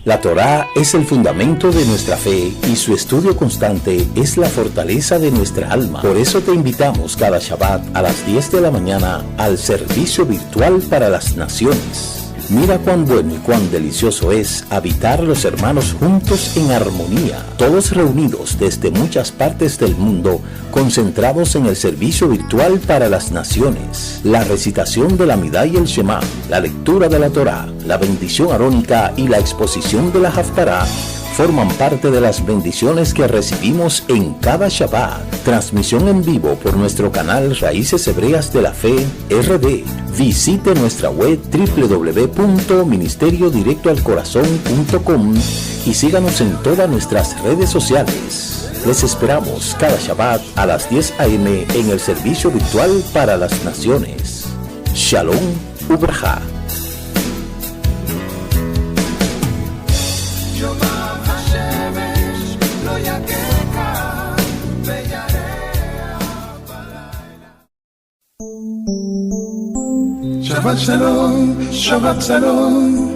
La Torá es el fundamento de nuestra fe y su estudio constante es la fortaleza de nuestra alma. Por eso te invitamos cada Shabbat a las 10 de la mañana al servicio virtual para las naciones. Mira cuán bueno y cuán delicioso es habitar los hermanos juntos en armonía, todos reunidos desde muchas partes del mundo, concentrados en el servicio virtual para las naciones. La recitación de la Midá y el Shema, la lectura de la Torá, la bendición arónica y la exposición de la Haftará forman parte de las bendiciones que recibimos en cada Shabbat. Transmisión en vivo por nuestro canal Raíces Hebreas de la Fe RD. Visite nuestra web www.ministeriodirectoalcorazon.com y síganos en todas nuestras redes sociales. Les esperamos cada Shabbat a las 10 a.m. en el servicio virtual para las naciones. Shalom Ubraja. Shabbat Shalom, Shabbat Shalom.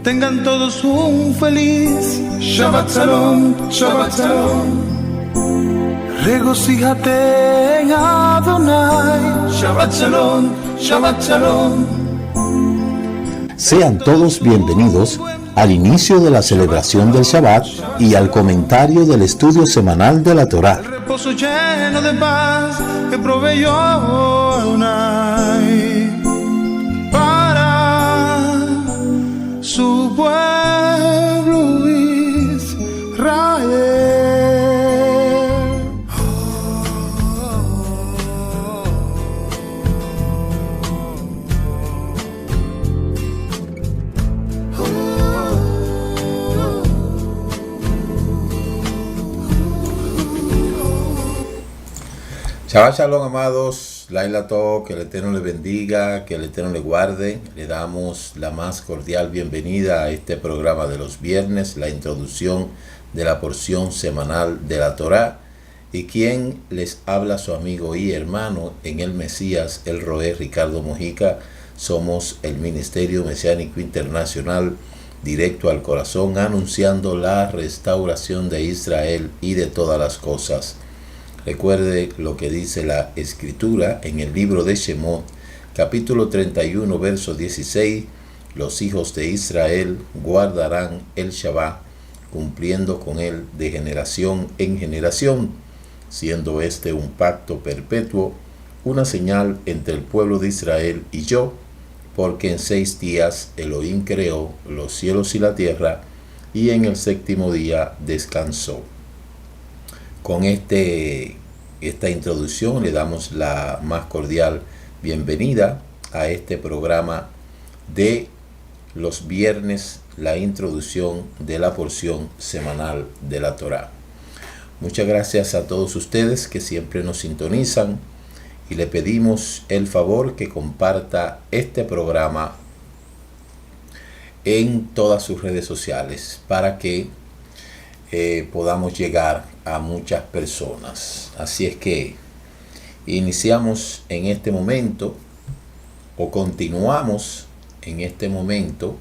Tengan todos un feliz Shabbat Shalom, Shabbat Shalom. Regocíjate en Adonai. Shabbat Shalom, Shabbat Shalom. Sean todos bienvenidos al inicio de la celebración del Shabbat y al comentario del estudio semanal de la Torá. El reposo lleno de paz que proveyó Adonai para su pueblo Israel. Shabbat Shalom, amados. Laila Tov, que el Eterno le bendiga, que el Eterno le guarde. Le damos la más cordial bienvenida a este programa de los viernes, la introducción de la porción semanal de la Torá. Y quien les habla, su amigo y hermano en el Mesías, el Roé Ricardo Mojica. Somos el Ministerio Mesiánico Internacional, directo al corazón, anunciando la restauración de Israel y de todas las cosas. Recuerde lo que dice la Escritura en el libro de Shemot, capítulo 31, verso 16. Los hijos de Israel guardarán el Shabbat, cumpliendo con él de generación en generación, siendo este un pacto perpetuo, una señal entre el pueblo de Israel y yo, porque en 6 días Elohim creó los cielos y la tierra, y en el 7º día descansó. Con esta introducción le damos la más cordial bienvenida a este programa de los viernes, la introducción de la porción semanal de la Torá. Muchas gracias a todos ustedes que siempre nos sintonizan y le pedimos el favor que comparta este programa en todas sus redes sociales para que podamos llegar a muchas personas. Así es que iniciamos en este momento, o continuamos en este momento,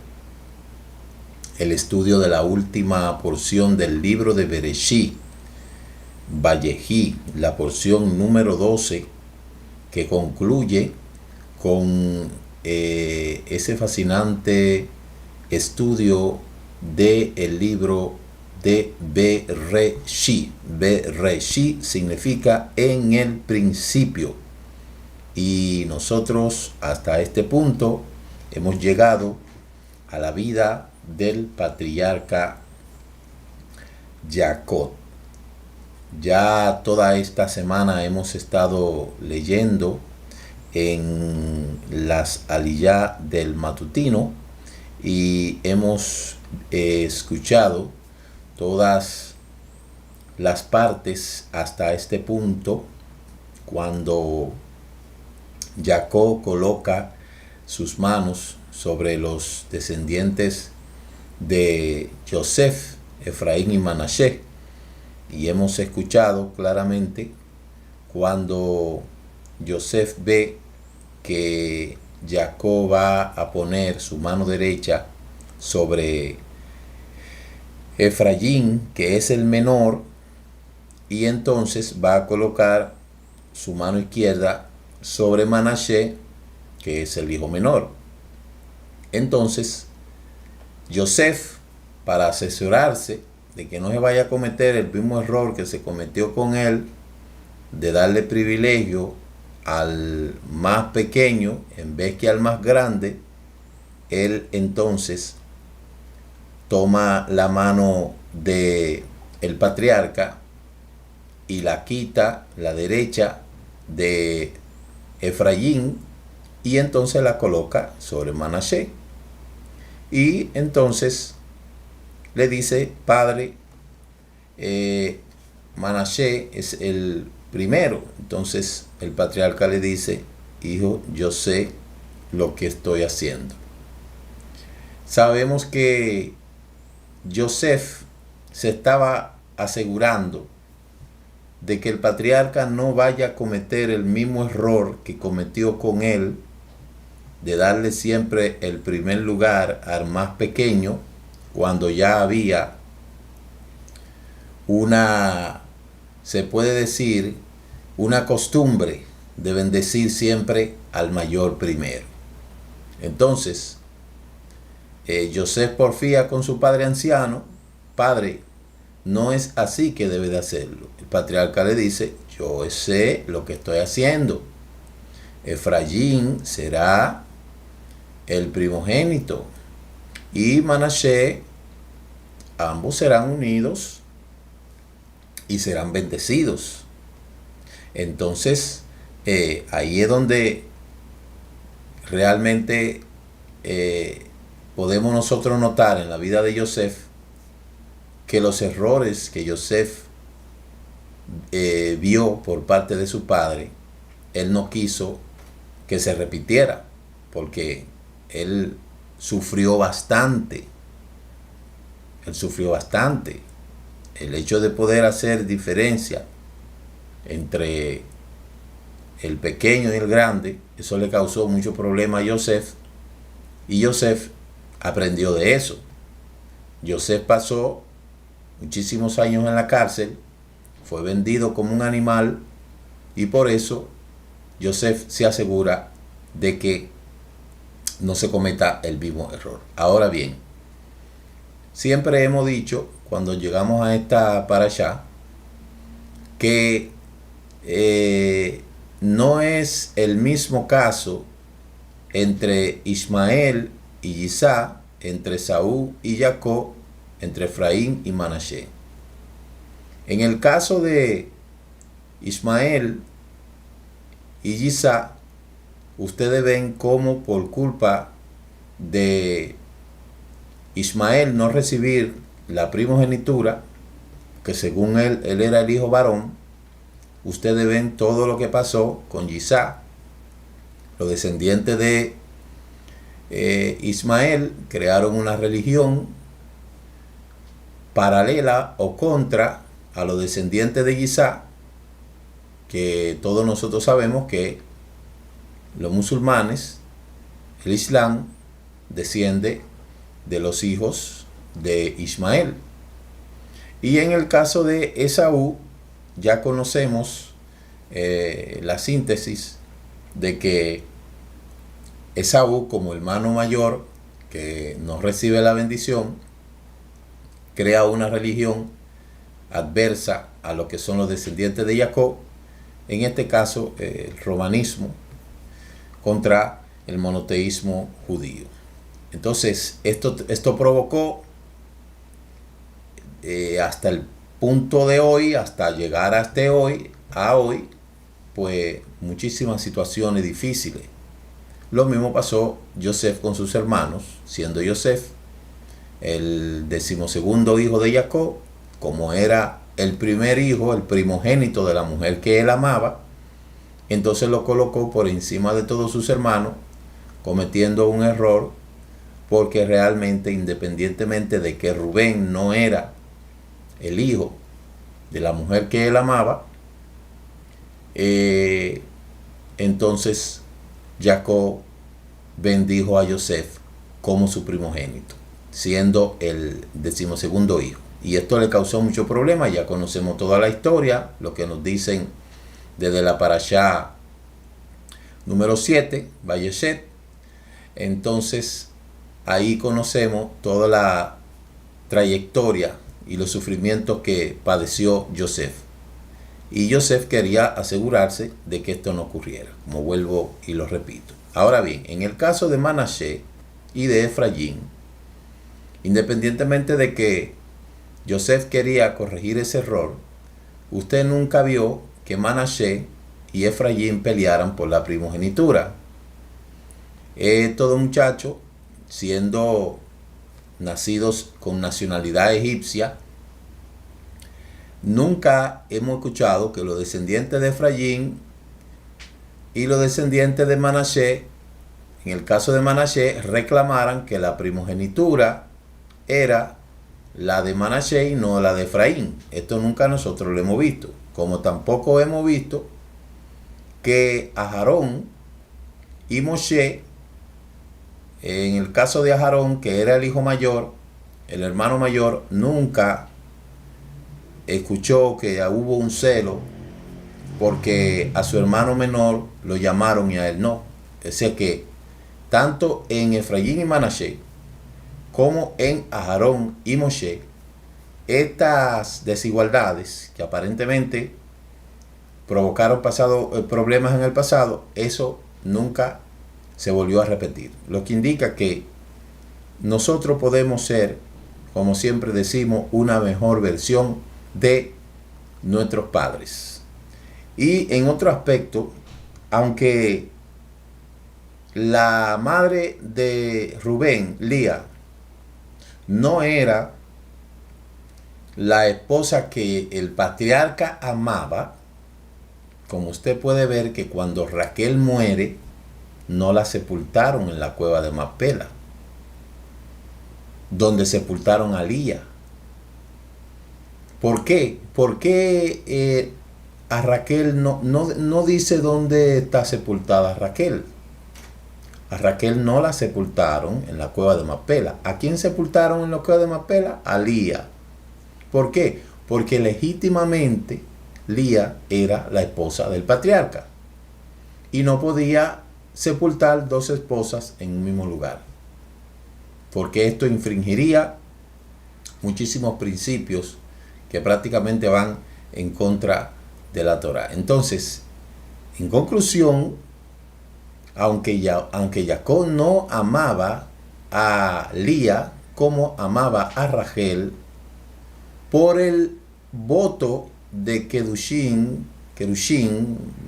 el estudio de la última porción del libro de Bereshit, Vayehi, la porción número 12, que concluye con ese fascinante estudio del libro de Bereshit. Bereshit significa en el principio. Y nosotros hasta este punto hemos llegado a la vida del patriarca Jacob. Ya toda esta semana hemos estado leyendo en las aliyá del matutino y hemos escuchado todas las partes hasta este punto, cuando Jacob coloca sus manos sobre los descendientes de Joseph, Efraín y Manasés, y hemos escuchado claramente cuando Joseph ve que Jacob va a poner su mano derecha sobre Efraín, que es el menor, y entonces va a colocar su mano izquierda sobre Manashe, que es el hijo menor. Entonces, Yosef, para asesorarse de que no se vaya a cometer el mismo error que se cometió con él, de darle privilegio al más pequeño en vez que al más grande, él entonces toma la mano de el patriarca y la quita, la derecha de Efraín, y entonces la coloca sobre Manashe. Y entonces le dice: padre, Manashe es el primero. Entonces el patriarca le dice: hijo, yo sé lo que estoy haciendo. Sabemos que Yosef se estaba asegurando de que el patriarca no vaya a cometer el mismo error que cometió con él, de darle siempre el primer lugar al más pequeño, cuando ya había se puede decir, una costumbre de bendecir siempre al mayor primero. Entonces, Yosef porfía con su padre anciano: padre, no es así que debe de hacerlo. El patriarca le dice: yo sé lo que estoy haciendo. Efraín será el primogénito y Manashe, ambos serán unidos y serán bendecidos. Entonces, ahí es donde realmente podemos nosotros notar en la vida de Yosef que los errores que Yosef vio por parte de su padre, él no quiso que se repitiera, porque él sufrió bastante. Él sufrió bastante. El hecho de poder hacer diferencia entre el pequeño y el grande, eso le causó mucho problema a Yosef, y Yosef aprendió de eso. Yosef pasó muchísimos años en la cárcel, fue vendido como un animal, y por eso Yosef se asegura de que no se cometa el mismo error. Ahora bien, siempre hemos dicho, cuando llegamos a esta parashá, que no es el mismo caso entre Ismael y Yisá, entre Saúl y Jacob, entre Efraín y Manashe. En el caso de Ismael y Yisá, ustedes ven cómo por culpa de Ismael no recibir la primogenitura, que según él era el hijo varón, ustedes ven todo lo que pasó con Yisá. Los descendientes de Ismael crearon una religión paralela o contra a los descendientes de Yisá, que todos nosotros sabemos que los musulmanes, el Islam, desciende de los hijos de Ismael. Y en el caso de Esaú, ya conocemos la síntesis de que Esaú, como hermano mayor que no recibe la bendición, crea una religión adversa a lo que son los descendientes de Jacob, en este caso el romanismo, contra el monoteísmo judío. Entonces esto provocó hasta el punto de hoy, hasta llegar hasta hoy, pues muchísimas situaciones difíciles. Lo mismo pasó Yosef con sus hermanos, siendo Yosef el 12º hijo de Jacob, como era el primer hijo, el primogénito de la mujer que él amaba, entonces lo colocó por encima de todos sus hermanos, cometiendo un error, porque realmente, independientemente de que Rubén no era el hijo de la mujer que él amaba, entonces Jacob bendijo a Yosef como su primogénito. siendo el 12º hijo. Y esto le causó muchos problemas. Ya conocemos toda la historia, lo que nos dicen desde la parashá número 7, Vayeshet. Entonces, ahí conocemos toda la trayectoria y los sufrimientos que padeció Yosef. Y Yosef quería asegurarse de que esto no ocurriera, como vuelvo y lo repito. Ahora bien, en el caso de Manashe y de Efraín, independientemente de que Yosef quería corregir ese error, usted nunca vio que Manashe y Efraín pelearan por la primogenitura. Todo muchacho, siendo nacidos con nacionalidad egipcia, nunca hemos escuchado que los descendientes de Efraín y los descendientes de Manashe, en el caso de Manashe, reclamaran que la primogenitura era la de Manashe y no la de Efraín. Esto nunca nosotros lo hemos visto. Como tampoco hemos visto que Aarón y Moshe, en el caso de Aarón, que era el hijo mayor, el hermano mayor, nunca escuchó que hubo un celo porque a su hermano menor lo llamaron y a él no. O sea que tanto en Efraín y Manashe como en Aarón y Moshe, estas desigualdades que aparentemente provocaron problemas en el pasado, eso nunca se volvió a repetir. Lo que indica que nosotros podemos ser, como siempre decimos, una mejor versión de nuestros padres. Y en otro aspecto, aunque la madre de Rubén, Lía, no era la esposa que el patriarca amaba, como usted puede ver que cuando Raquel muere, no la sepultaron en la cueva de Macpela, donde sepultaron a Lía. ¿Por qué? ¿Por qué a Raquel no dice dónde está sepultada Raquel? A Raquel no la sepultaron en la cueva de Macpela. ¿A quién sepultaron en la cueva de Macpela? A Lía. ¿Por qué? Porque legítimamente Lía era la esposa del patriarca y no podía sepultar dos esposas en un mismo lugar, porque esto infringiría muchísimos principios que prácticamente van en contra de la Torá. Entonces, en conclusión, aunque Jacob no amaba a Lía como amaba a Rachel, por el voto de Kedushin,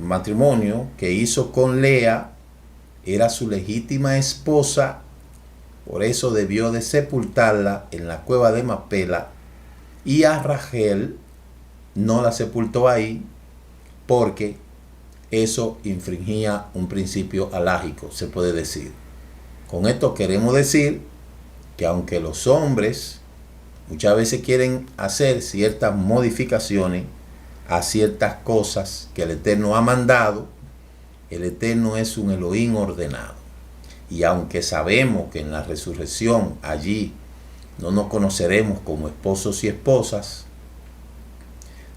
matrimonio que hizo con Lea, era su legítima esposa, por eso debió de sepultarla en la cueva de Macpela, y a Rachel no la sepultó ahí porque eso infringía un principio halágico, se puede decir. Con esto queremos decir que aunque los hombres muchas veces quieren hacer ciertas modificaciones a ciertas cosas que el Eterno ha mandado, el Eterno es un Elohim ordenado. Y aunque sabemos que en la resurrección allí no nos conoceremos como esposos y esposas,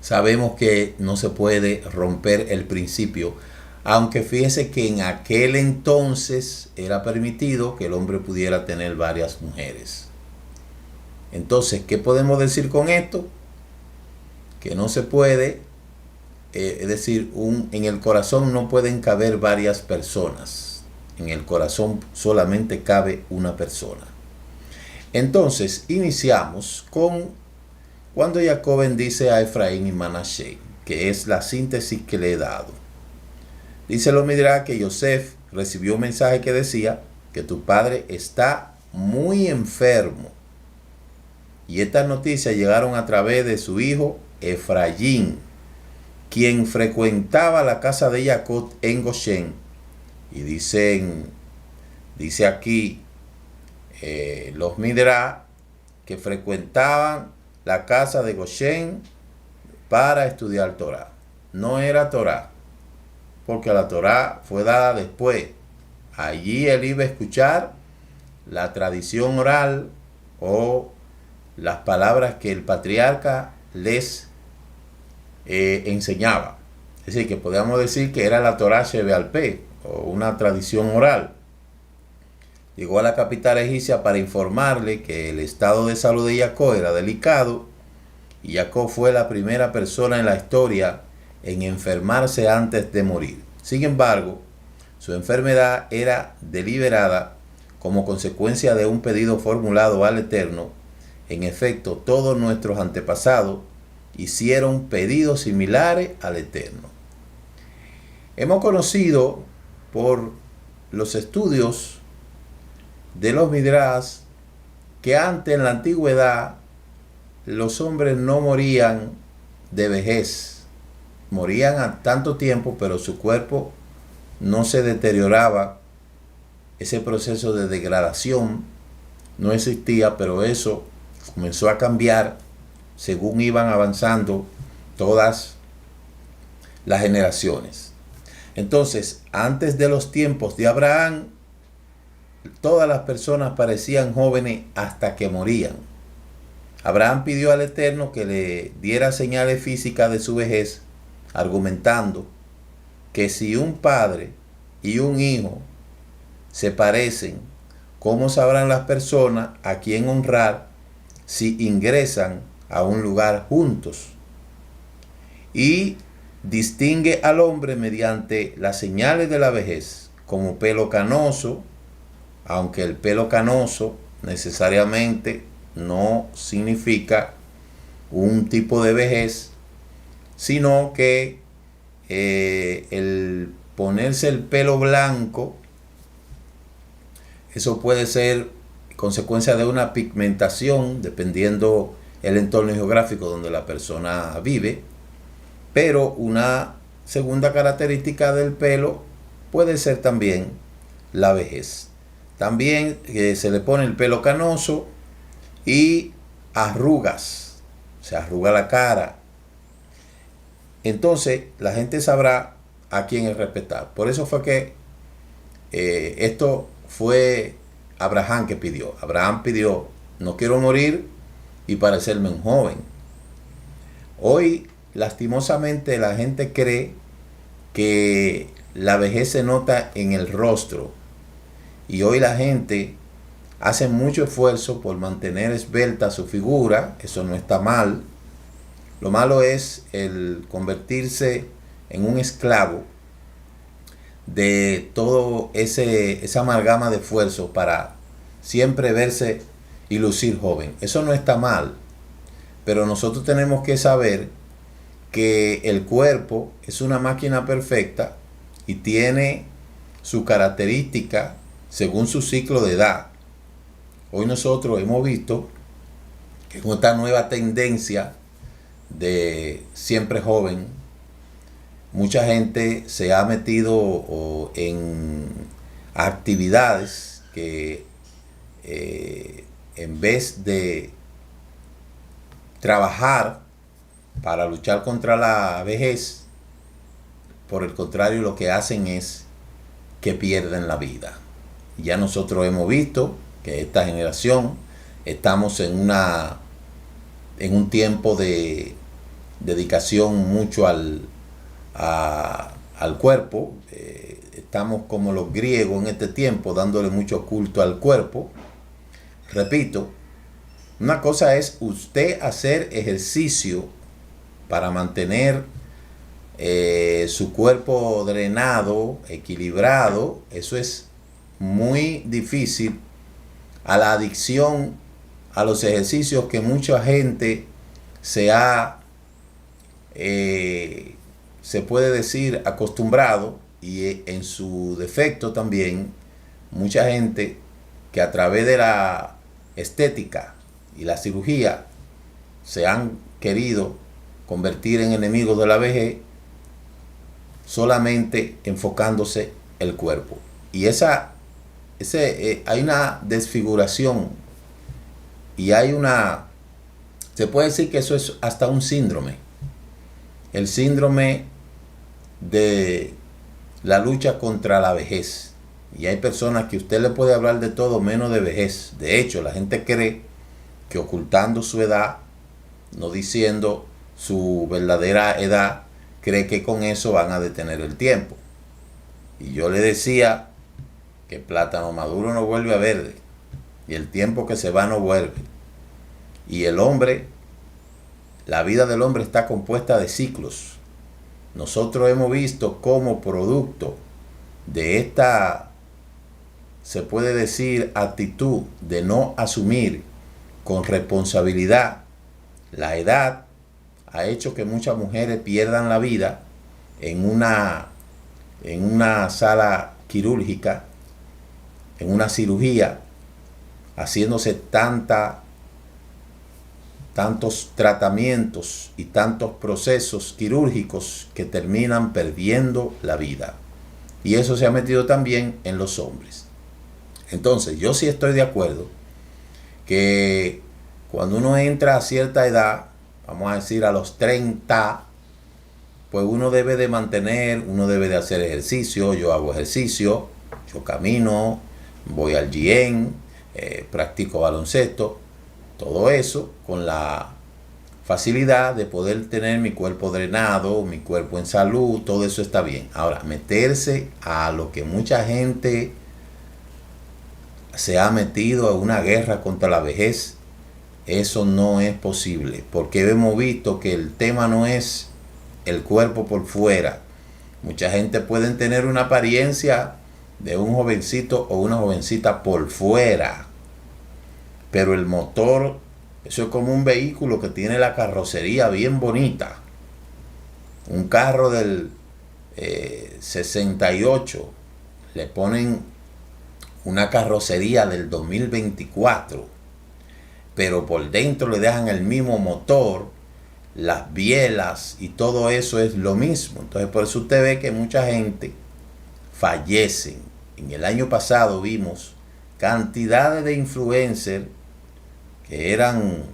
sabemos que no se puede romper el principio, aunque fíjese que en aquel entonces era permitido que el hombre pudiera tener varias mujeres. Entonces, ¿qué podemos decir con esto? Que no se puede, es decir, en el corazón no pueden caber varias personas. En el corazón solamente cabe una persona. Entonces, iniciamos con cuando Jacob bendice a Efraín y Manashe, que es la síntesis que le he dado. Dice lo Midrash que Yosef recibió un mensaje que decía que tu padre está muy enfermo. Y estas noticias llegaron a través de su hijo Efraín, quien frecuentaba la casa de Jacob en Goshen. Y dice aquí los Midrash que frecuentaban la casa de Goshen para estudiar Torah. No era Torah, porque la Torah fue dada después. Allí él iba a escuchar la tradición oral o las palabras que el patriarca les enseñaba. Es decir, que podríamos decir que era la Torá Shebe'al Peh, o una tradición oral. Llegó a la capital egipcia para informarle que el estado de salud de Jacob era delicado, y Jacob fue la primera persona en la historia en enfermarse antes de morir. Sin embargo, su enfermedad era deliberada como consecuencia de un pedido formulado al Eterno. En efecto, todos nuestros antepasados hicieron pedidos similares al Eterno. Hemos conocido por los estudios de los Midrash que antes, en la antigüedad, los hombres no morían de vejez. Morían a tanto tiempo, pero su cuerpo no se deterioraba. Ese proceso de degradación no existía, pero eso comenzó a cambiar según iban avanzando todas las generaciones. Entonces, antes de los tiempos de Abraham, todas las personas parecían jóvenes hasta que morían. Abraham pidió al Eterno que le diera señales físicas de su vejez, argumentando que si un padre y un hijo se parecen, ¿cómo sabrán las personas a quién honrar si ingresan a un lugar juntos? Y distingue al hombre mediante las señales de la vejez, como pelo canoso, aunque el pelo canoso necesariamente no significa un tipo de vejez, sino que el ponerse el pelo blanco, eso puede ser consecuencia de una pigmentación, dependiendo el entorno geográfico donde la persona vive. Pero una segunda característica del pelo puede ser también la vejez. También se le pone el pelo canoso y arrugas, se arruga la cara. Entonces la gente sabrá a quién es respetar. Por eso fue que esto fue Abraham que pidió. Abraham pidió: no quiero morir y parecerme un joven. Hoy, lastimosamente, la gente cree que la vejez se nota en el rostro. Y hoy la gente hace mucho esfuerzo por mantener esbelta su figura. Eso no está mal. Lo malo es el convertirse en un esclavo de todo esa amalgama de esfuerzo para siempre verse y lucir joven. Eso no está mal. Pero nosotros tenemos que saber que el cuerpo es una máquina perfecta y tiene su característica según su ciclo de edad. Hoy nosotros hemos visto que con esta nueva tendencia de siempre joven, mucha gente se ha metido en actividades que en vez de trabajar para luchar contra la vejez, por el contrario, lo que hacen es que pierden la vida. Ya nosotros hemos visto que esta generación estamos en un tiempo de dedicación mucho al cuerpo. Estamos como los griegos en este tiempo, dándole mucho culto al cuerpo. Repito, una cosa es usted hacer ejercicio para mantener su cuerpo drenado, equilibrado. Eso es muy difícil. A la adicción a los ejercicios que mucha gente se puede decir acostumbrado, y en su defecto también mucha gente que a través de la estética y la cirugía se han querido convertir en enemigos de la vejez, solamente enfocándose el cuerpo. Y hay una desfiguración y se puede decir que eso es hasta un síndrome. El síndrome de la lucha contra la vejez. Y hay personas que usted le puede hablar de todo menos de vejez. De hecho, la gente cree que ocultando su edad, no diciendo su verdadera edad, cree que con eso van a detener el tiempo. Y yo le decía que plátano maduro no vuelve a verde, y el tiempo que se va no vuelve. Y el hombre, la vida del hombre está compuesta de ciclos. Nosotros hemos visto cómo producto de esta, se puede decir, actitud de no asumir con responsabilidad la edad, ha hecho que muchas mujeres pierdan la vida en una sala quirúrgica, en una cirugía, haciéndose tantos tratamientos y tantos procesos quirúrgicos que terminan perdiendo la vida. Y eso se ha metido también en los hombres. Entonces, yo sí estoy de acuerdo que cuando uno entra a cierta edad, vamos a decir a los 30, pues uno debe de hacer ejercicio. Yo hago ejercicio, yo camino, voy al gym, practico baloncesto, todo eso con la facilidad de poder tener mi cuerpo drenado, mi cuerpo en salud, todo eso está bien. Ahora, meterse a lo que mucha gente se ha metido a una guerra contra la vejez, eso no es posible, porque hemos visto que el tema no es el cuerpo por fuera. Mucha gente puede tener una apariencia de un jovencito o una jovencita por fuera, pero el motor, eso es como un vehículo que tiene la carrocería bien bonita. Un carro del 68, le ponen una carrocería del 2024, pero por dentro le dejan el mismo motor, las bielas y todo eso es lo mismo. Entonces por eso usted ve que mucha gente fallece. En el año pasado vimos cantidades de influencers que eran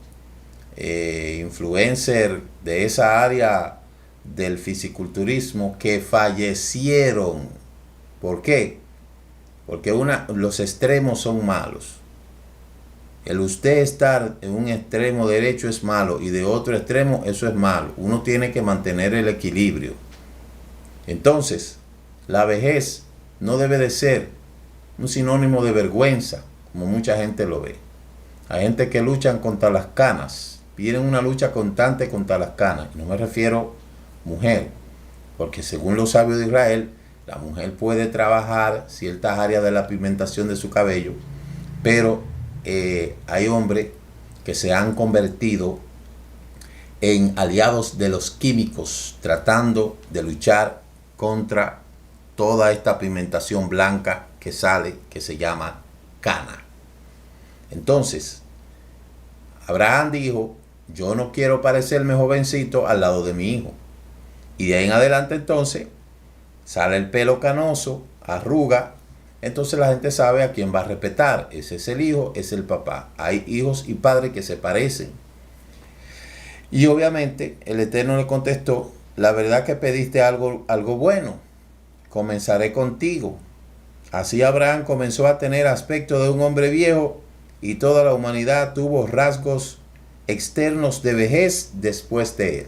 influencers de esa área del fisiculturismo que fallecieron. ¿Por qué? Porque los extremos son malos. El usted estar en un extremo derecho es malo y de otro extremo eso es malo. Uno tiene que mantener el equilibrio. Entonces, la vejez no debe de ser un sinónimo de vergüenza, como mucha gente lo ve. Hay gente que luchan contra las canas, piden una lucha constante contra las canas. No me refiero mujer, porque según los sabios de Israel, la mujer puede trabajar ciertas áreas de la pigmentación de su cabello, pero hay hombres que se han convertido en aliados de los químicos, tratando de luchar contra toda esta pigmentación blanca que sale, que se llama cana. Entonces, Abraham dijo, yo no quiero parecerme jovencito al lado de mi hijo. Y de ahí en adelante entonces, sale el pelo canoso, arruga. Entonces la gente sabe a quién va a respetar. Ese es el hijo, es el papá. Hay hijos y padres que se parecen. Y obviamente el Eterno le contestó, la verdad que pediste algo bueno. Comenzaré contigo. Así Abraham comenzó a tener aspecto de un hombre viejo y toda la humanidad tuvo rasgos externos de vejez después de él.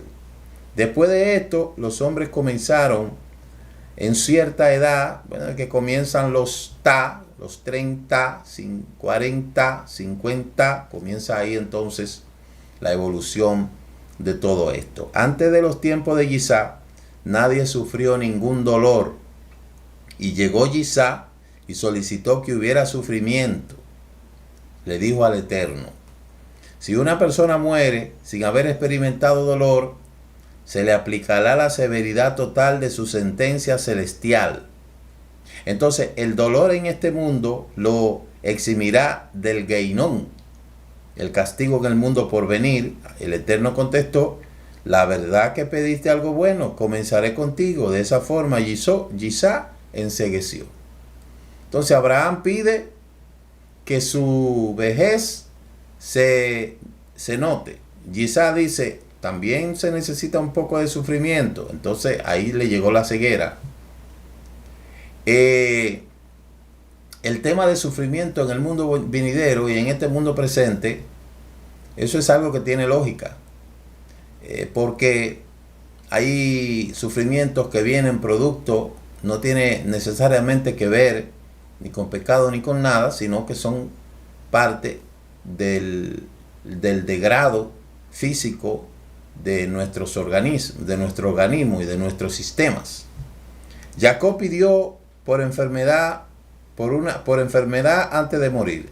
Después de esto, los hombres comenzaron en cierta edad, bueno, que comienzan los 30, 40, 50, comienza ahí entonces la evolución de todo esto. Antes de los tiempos de Yisá, nadie sufrió ningún dolor. Y llegó Yisá y solicitó que hubiera sufrimiento. Le dijo al Eterno, si una persona muere sin haber experimentado dolor, se le aplicará la severidad total de su sentencia celestial. Entonces, el dolor en este mundo lo eximirá del Geinón, el castigo en el mundo por venir. El Eterno contestó, la verdad que pediste algo bueno, comenzaré contigo. De esa forma, Yisá encegueció. Entonces, Abraham pide que su vejez se note. Yisá dice, también se necesita un poco de sufrimiento. Entonces ahí le llegó la ceguera. El tema de sufrimiento en el mundo venidero y en este mundo presente Eso es algo que tiene lógica, porque hay sufrimientos que vienen producto, no tiene necesariamente que ver ni con pecado ni con nada, sino que son parte del degrado físico de nuestros organismos, de nuestro organismo y de nuestros sistemas. Jacob pidió por enfermedad antes de morir,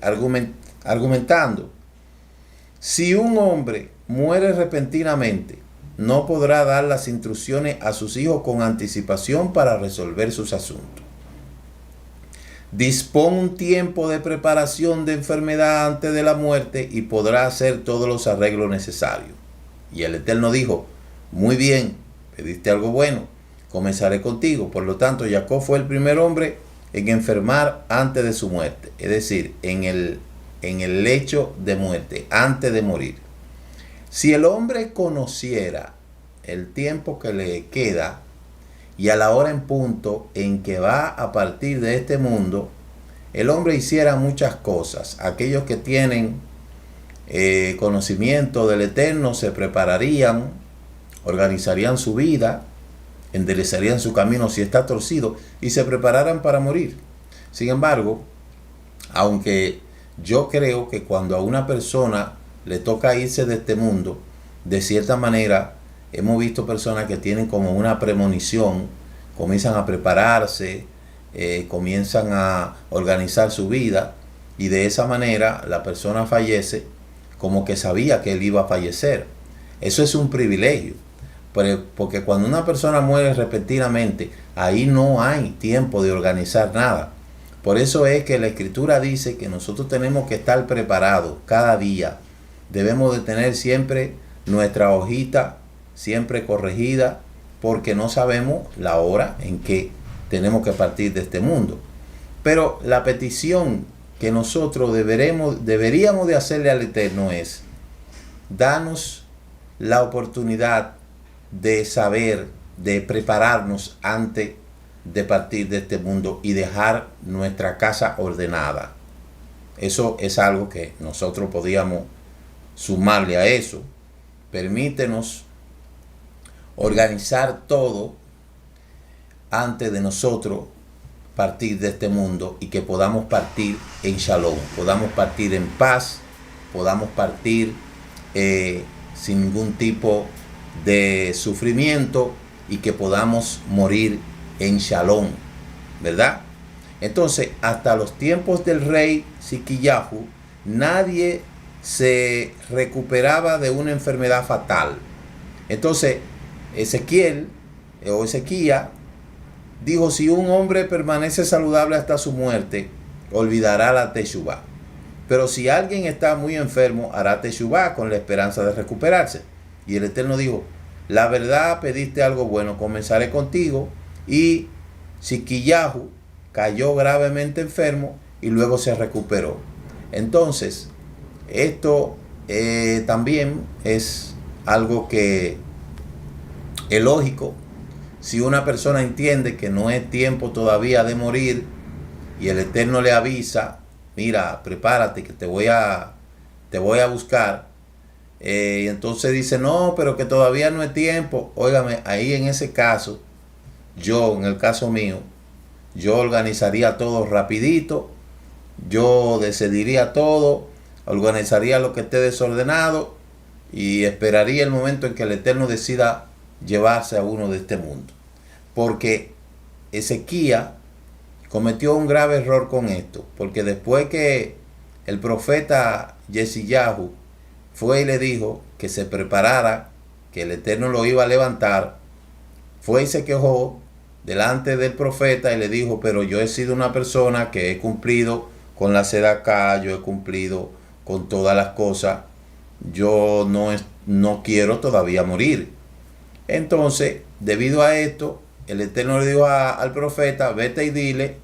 argumentando: si un hombre muere repentinamente, no podrá dar las instrucciones a sus hijos con anticipación para resolver sus asuntos. Dispón un tiempo de preparación de enfermedad antes de la muerte y podrá hacer todos los arreglos necesarios. Y el Eterno dijo: muy bien, pediste algo bueno, comenzaré contigo. Por lo tanto, Jacob fue el primer hombre en enfermar antes de su muerte, es decir, en el lecho de muerte, antes de morir. Si el hombre conociera el tiempo que le queda y a la hora en punto en que va a partir de este mundo, el hombre hiciera muchas cosas. Aquellos que tienen conocimiento del Eterno se prepararían, organizarían su vida, enderezarían su camino si está torcido y se prepararan para morir. Sin embargo, aunque yo creo que cuando a una persona le toca irse de este mundo, de cierta manera hemos visto personas que tienen como una premonición, comienzan a prepararse, comienzan a organizar su vida, y de esa manera la persona fallece como que sabía que él iba a fallecer. Eso es un privilegio, porque cuando una persona muere repentinamente, ahí no hay tiempo de organizar nada. Por eso es que la Escritura dice que nosotros tenemos que estar preparados cada día. Debemos de tener siempre nuestra hojita siempre corregida, porque no sabemos la hora en que tenemos que partir de este mundo. Pero la petición que nosotros deberíamos de hacerle al Eterno es: danos la oportunidad de saber, de prepararnos antes de partir de este mundo y dejar nuestra casa ordenada. Eso es algo que nosotros podíamos sumarle a eso. Permítenos organizar todo antes de nosotros partir de este mundo, y que podamos partir en shalom, podamos partir en paz, podamos partir sin ningún tipo de sufrimiento, y que podamos morir en shalom, ¿verdad? Entonces, hasta los tiempos del rey Siquillahu, nadie se recuperaba de una enfermedad fatal. Entonces, Ezequías dijo: si un hombre permanece saludable hasta su muerte, olvidará la teshuvá. Pero si alguien está muy enfermo, hará teshuvá con la esperanza de recuperarse. Y el Eterno dijo: la verdad, pediste algo bueno, comenzaré contigo. Y Siquillahu cayó gravemente enfermo y luego se recuperó. Entonces, esto también es algo que es lógico. Si una persona entiende que no es tiempo todavía de morir y el Eterno le avisa: mira, prepárate que te voy a buscar, y entonces dice: no, pero que todavía no es tiempo. Óigame, ahí en ese caso, en el caso mío, yo organizaría todo rapidito, yo decidiría todo, organizaría lo que esté desordenado y esperaría el momento en que el Eterno decida llevarse a uno de este mundo. Porque Ezequías cometió un grave error con esto, porque después que el profeta Yeshayahu fue y le dijo que se preparara, que el Eterno lo iba a levantar, fue y se quejó delante del profeta y le dijo: pero yo he sido una persona que he cumplido con la sedacá, yo he cumplido con todas las cosas, yo no quiero todavía morir. Entonces, debido a esto, el Eterno le dijo al profeta: vete y dile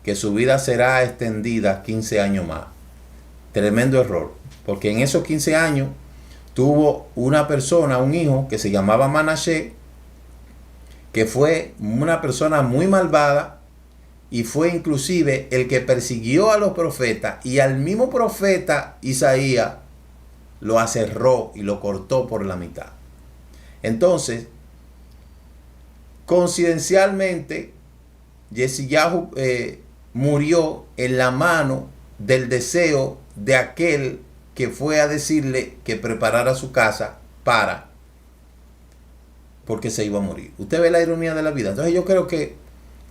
que su vida será extendida 15 años más. Tremendo error, porque en esos 15 años tuvo una persona, un hijo que se llamaba Manashe, que fue una persona muy malvada y fue inclusive el que persiguió a los profetas, y al mismo profeta Isaías lo aserró y lo cortó por la mitad. Entonces, coincidencialmente, Yeshayahu murió en la mano del deseo de aquel que fue a decirle que preparara su casa porque se iba a morir. Usted ve la ironía de la vida. Entonces yo creo que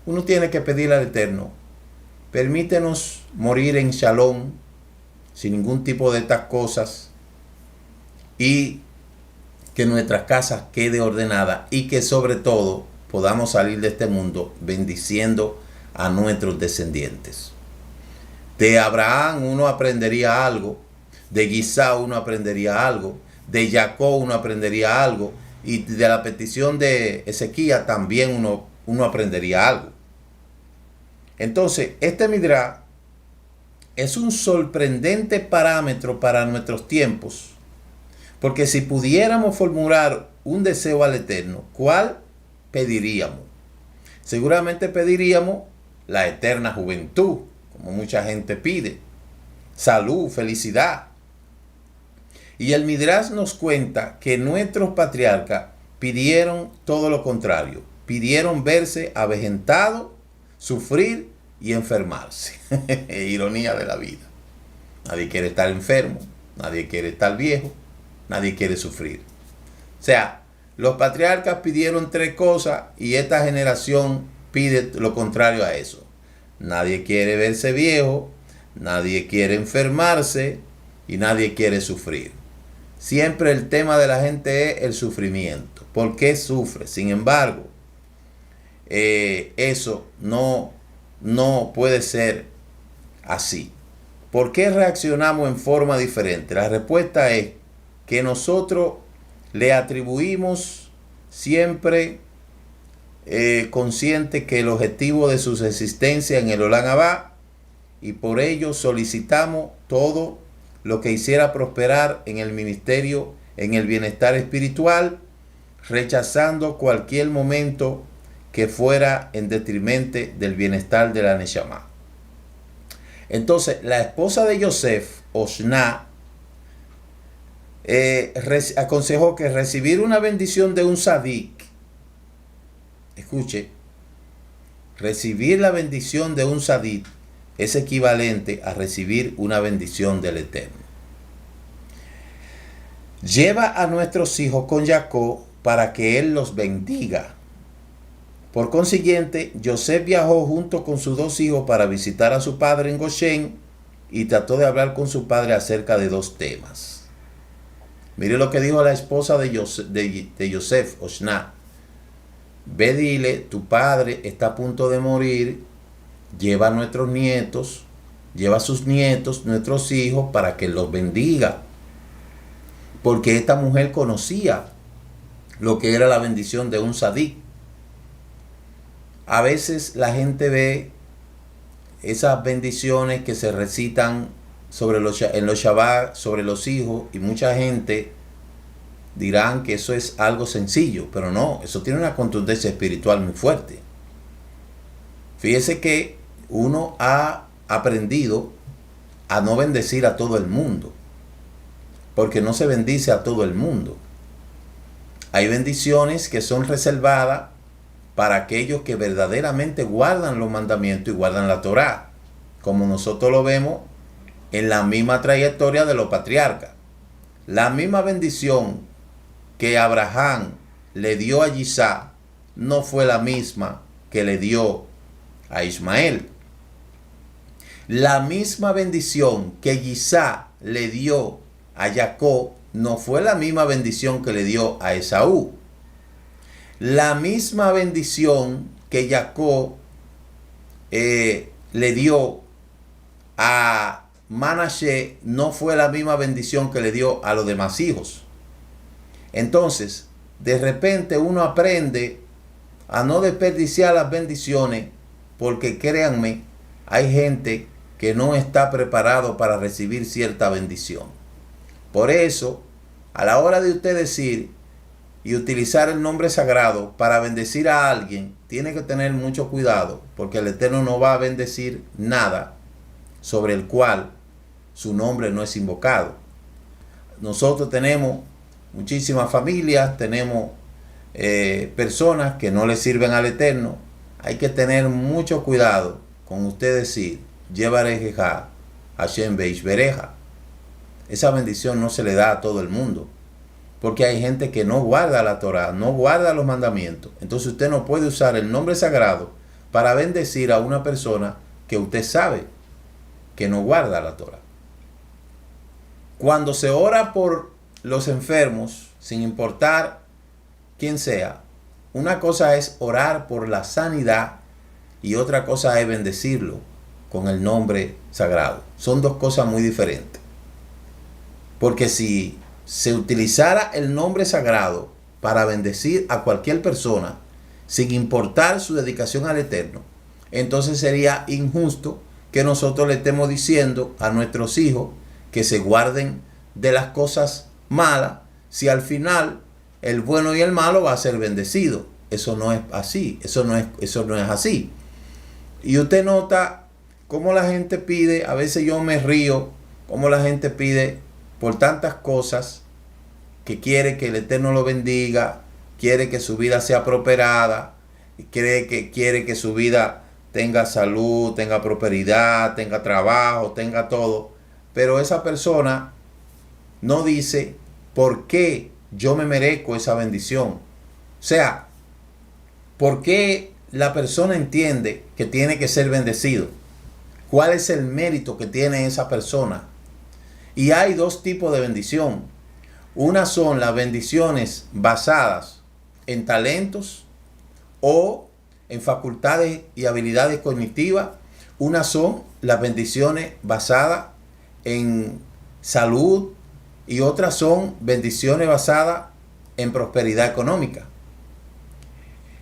uno tiene que pedirle al Eterno, permítenos morir en shalom, sin ningún tipo de estas cosas, y que nuestras casas quede ordenada y que sobre todo podamos salir de este mundo bendiciendo a nuestros descendientes. De Abraham uno aprendería algo, de Isaac uno aprendería algo, de Jacob uno aprendería algo, y de la petición de Ezequiel también uno aprendería algo. Entonces, este Midrash es un sorprendente parámetro para nuestros tiempos, porque si pudiéramos formular un deseo al Eterno, ¿cuál pediríamos? Seguramente pediríamos la eterna juventud, como mucha gente pide, salud, felicidad. Y el Midrash nos cuenta que nuestros patriarcas pidieron todo lo contrario, pidieron verse avejentados, sufrir y enfermarse. Ironía de la vida. Nadie quiere estar enfermo, nadie quiere estar viejo, nadie quiere sufrir. O sea, los patriarcas pidieron 3 cosas y esta generación pide lo contrario a eso. Nadie quiere verse viejo, nadie quiere enfermarse y nadie quiere sufrir. Siempre el tema de la gente es el sufrimiento. ¿Por qué sufre? Sin embargo, eso no puede ser así. ¿Por qué reaccionamos en forma diferente? La respuesta es que nosotros le atribuimos siempre consciente que el objetivo de su existencia en el Olam Abba, y por ello solicitamos todo lo que hiciera prosperar en el ministerio, en el bienestar espiritual, rechazando cualquier momento que fuera en detrimento del bienestar de la Neshama. Entonces, la esposa de Yosef, Osna, aconsejó que recibir una bendición de un sadik, escuche, recibir la bendición de un sadik es equivalente a recibir una bendición del Eterno. Lleva a nuestros hijos con Jacob para que él los bendiga. Por consiguiente, Yosef viajó junto con sus 2 hijos para visitar a su padre en Goshen y trató de hablar con su padre acerca de 2 temas. Mire lo que dijo la esposa de Yosef, Osna. Ve, dile, tu padre está a punto de morir, lleva a nuestros nietos, lleva a sus nietos, nuestros hijos, para que los bendiga. Porque esta mujer conocía lo que era la bendición de un sadik. A veces la gente ve esas bendiciones que se recitan en los Shabbat sobre los hijos, y mucha gente dirán que eso es algo sencillo, pero no, eso tiene una contundencia espiritual muy fuerte. Fíjese que uno ha aprendido a no bendecir a todo el mundo, porque no se bendice a todo el mundo. Hay bendiciones que son reservadas para aquellos que verdaderamente guardan los mandamientos y guardan la Torá, como nosotros lo vemos en la misma trayectoria de los patriarcas. La misma bendición que Abraham le dio a Isaac no fue la misma que le dio a Ismael. La misma bendición que Isaac le dio a Jacob no fue la misma bendición que le dio a Esaú. La misma bendición que Jacob le dio a Manashe no fue la misma bendición que le dio a los demás hijos. Entonces, de repente uno aprende a no desperdiciar las bendiciones, porque créanme, hay gente que no está preparado para recibir cierta bendición. Por eso, a la hora de usted decir y utilizar el nombre sagrado para bendecir a alguien, tiene que tener mucho cuidado, porque el Eterno no va a bendecir nada sobre el cual su nombre no es invocado. nosotros tenemos muchísimas familias, tenemos personas que no le sirven al Eterno. Hay que tener mucho cuidado con usted decir, Yevarejeja, Hashem Beish Bereja. Esa bendición no se le da a todo el mundo, porque hay gente que no guarda la Torah, no guarda los mandamientos. Entonces usted no puede usar el nombre sagrado para bendecir a una persona que usted sabe que no guarda la Torah. Cuando se ora por los enfermos, sin importar quién sea, una cosa es orar por la sanidad y otra cosa es bendecirlo con el nombre sagrado. Son dos cosas muy diferentes. Porque si se utilizara el nombre sagrado para bendecir a cualquier persona, sin importar su dedicación al Eterno, entonces sería injusto que nosotros le estemos diciendo a nuestros hijos que se guarden de las cosas malas, si al final el bueno y el malo va a ser bendecido. Eso no es así, eso no es así. Y usted nota cómo la gente pide, a veces yo me río, cómo la gente pide por tantas cosas, que quiere que el Eterno lo bendiga, quiere que su vida sea prosperada, quiere que su vida tenga salud, tenga prosperidad, tenga trabajo, tenga todo. Pero esa persona no dice por qué yo me merezco esa bendición. O sea, ¿por qué la persona entiende que tiene que ser bendecido? ¿Cuál es el mérito que tiene esa persona? Y hay dos tipos de bendición. Una son las bendiciones basadas en talentos o en facultades y habilidades cognitivas. Una son las bendiciones basadas en salud y otras son bendiciones basadas en prosperidad económica.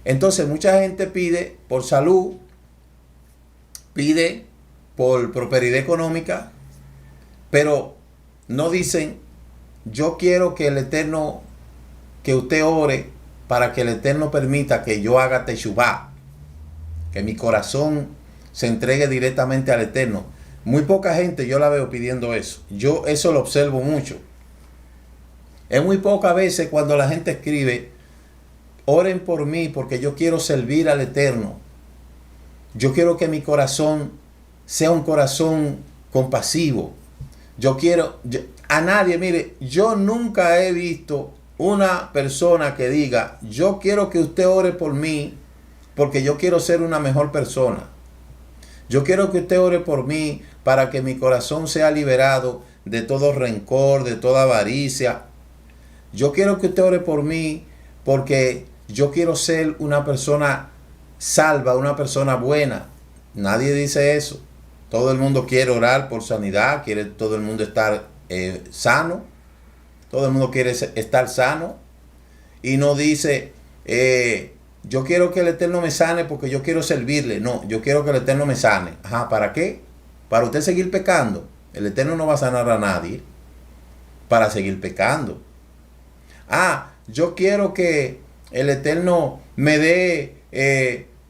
Entonces mucha gente pide por salud, pide por prosperidad económica, pero no dicen, yo quiero que el Eterno, que usted ore para que el Eterno permita que yo haga teshuvá, que mi corazón se entregue directamente al Eterno. Muy poca gente yo la veo pidiendo eso. Yo eso lo observo mucho. Es muy pocas veces cuando la gente escribe, oren por mí porque yo quiero servir al Eterno. Yo quiero que mi corazón sea un corazón compasivo. A nadie, mire, yo nunca he visto una persona que diga, yo quiero que usted ore por mí porque yo quiero ser una mejor persona. Yo quiero que usted ore por mí para que mi corazón sea liberado de todo rencor, de toda avaricia. Yo quiero que usted ore por mí porque yo quiero ser una persona salva, una persona buena. Nadie dice eso. Todo el mundo quiere orar por sanidad, quiere todo el mundo estar sano. Todo el mundo quiere estar sano. Y no dice, yo quiero que el Eterno me sane porque yo quiero servirle. No, yo quiero que el Eterno me sane. Ajá, ¿para qué? Para usted seguir pecando. El Eterno no va a sanar a nadie para seguir pecando. Yo quiero que el Eterno me dé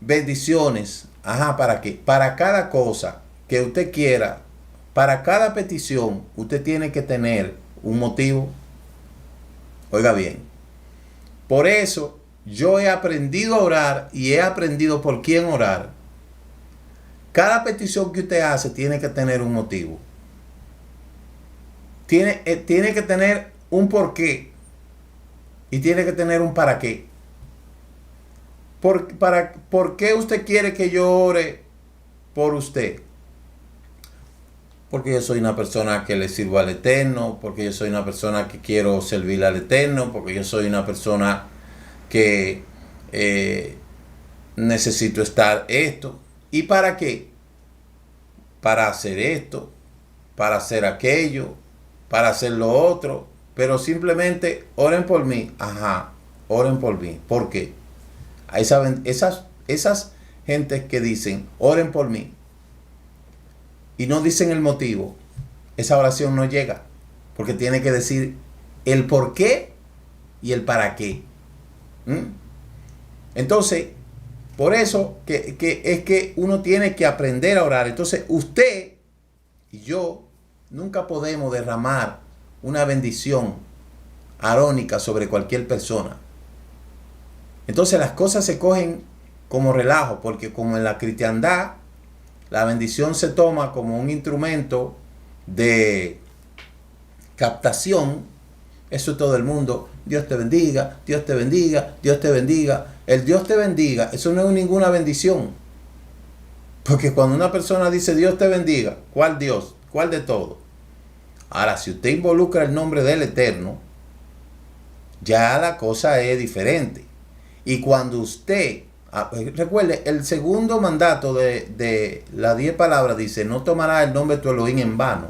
bendiciones. Ajá, ¿para qué? Para cada cosa que usted quiera, para cada petición, usted tiene que tener un motivo. Oiga bien, por eso yo he aprendido a orar y he aprendido por quién orar. Cada petición que usted hace tiene que tener un motivo. Tiene que tener un porqué y tiene que tener un para qué. ¿Por qué usted quiere que yo ore por usted? Porque yo soy una persona que le sirvo al Eterno, porque yo soy una persona que quiero servir al Eterno, porque yo soy una persona que necesito estar esto. ¿Y para qué? Para hacer esto, para hacer aquello, para hacer lo otro. Pero simplemente oren por mí. Ajá, oren por mí. ¿Por qué? A esas gentes que dicen, oren por mí, y no dicen el motivo, esa oración no llega. Porque tiene que decir el por qué y el para qué. Entonces, por eso que es que uno tiene que aprender a orar. Entonces, usted y yo nunca podemos derramar una bendición arónica sobre cualquier persona. Entonces las cosas se cogen como relajo, porque como en la cristiandad, la bendición se toma como un instrumento de captación. Eso es todo el mundo. Dios te bendiga, Dios te bendiga, Dios te bendiga. El Dios te bendiga, eso no es ninguna bendición. Porque cuando una persona dice Dios te bendiga, ¿cuál Dios? ¿Cuál de todo? Ahora, si usted involucra el nombre del Eterno, ya la cosa es diferente. Y cuando usted, recuerde, el segundo mandato de las 10 palabras dice, no tomarás el nombre de tu Elohim en vano.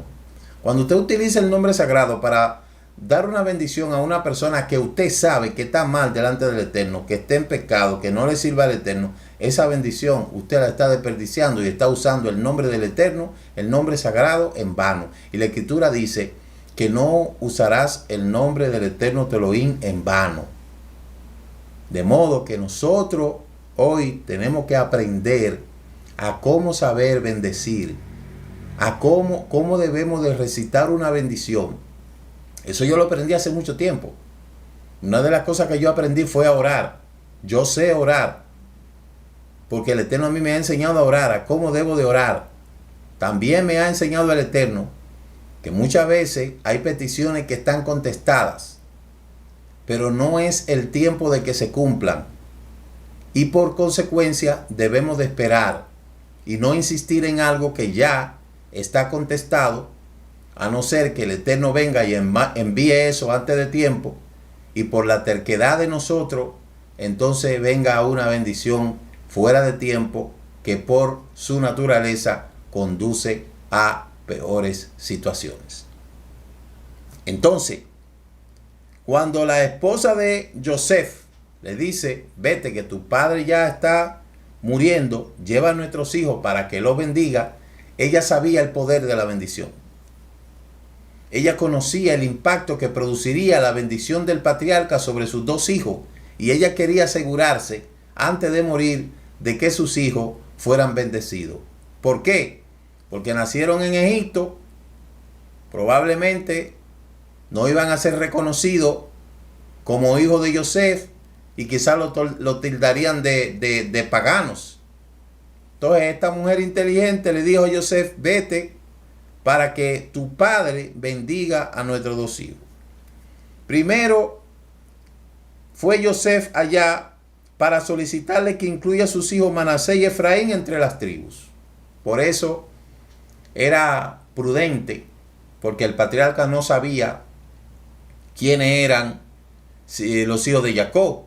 Cuando usted utiliza el nombre sagrado para dar una bendición a una persona que usted sabe que está mal delante del Eterno, que está en pecado, que no le sirva al Eterno, esa bendición usted la está desperdiciando y está usando el nombre del Eterno, el nombre sagrado, en vano. Y la Escritura dice que no usarás el nombre del Eterno tu Elohim en vano. De modo que nosotros hoy tenemos que aprender a cómo saber bendecir, a cómo debemos de recitar una bendición. Eso yo lo aprendí hace mucho tiempo. Una de las cosas que yo aprendí fue a orar. Yo sé orar, porque el Eterno a mí me ha enseñado a orar, a cómo debo de orar. También me ha enseñado el Eterno que muchas veces hay peticiones que están contestadas, pero no es el tiempo de que se cumplan. Y por consecuencia debemos de esperar y no insistir en algo que ya está contestado, a no ser que el Eterno venga y envíe eso antes de tiempo, y por la terquedad de nosotros, entonces venga una bendición fuera de tiempo que por su naturaleza conduce a peores situaciones. Entonces, cuando la esposa de Yosef le dice, vete que tu padre ya está muriendo, lleva a nuestros hijos para que los bendiga, ella sabía el poder de la bendición. Ella conocía el impacto que produciría la bendición del patriarca sobre sus 2 hijos, y ella quería asegurarse, antes de morir, de que sus hijos fueran bendecidos. ¿Por qué? Porque nacieron en Egipto, probablemente no iban a ser reconocidos como hijos de Yosef, y quizás lo tildarían de paganos. Entonces esta mujer inteligente le dijo a Yosef, vete para que tu padre bendiga a nuestros 2 hijos. Primero fue Yosef allá para solicitarle que incluya a sus hijos Manasés y Efraín entre las tribus. Por eso era prudente, porque el patriarca no sabía quiénes eran los hijos de Jacob,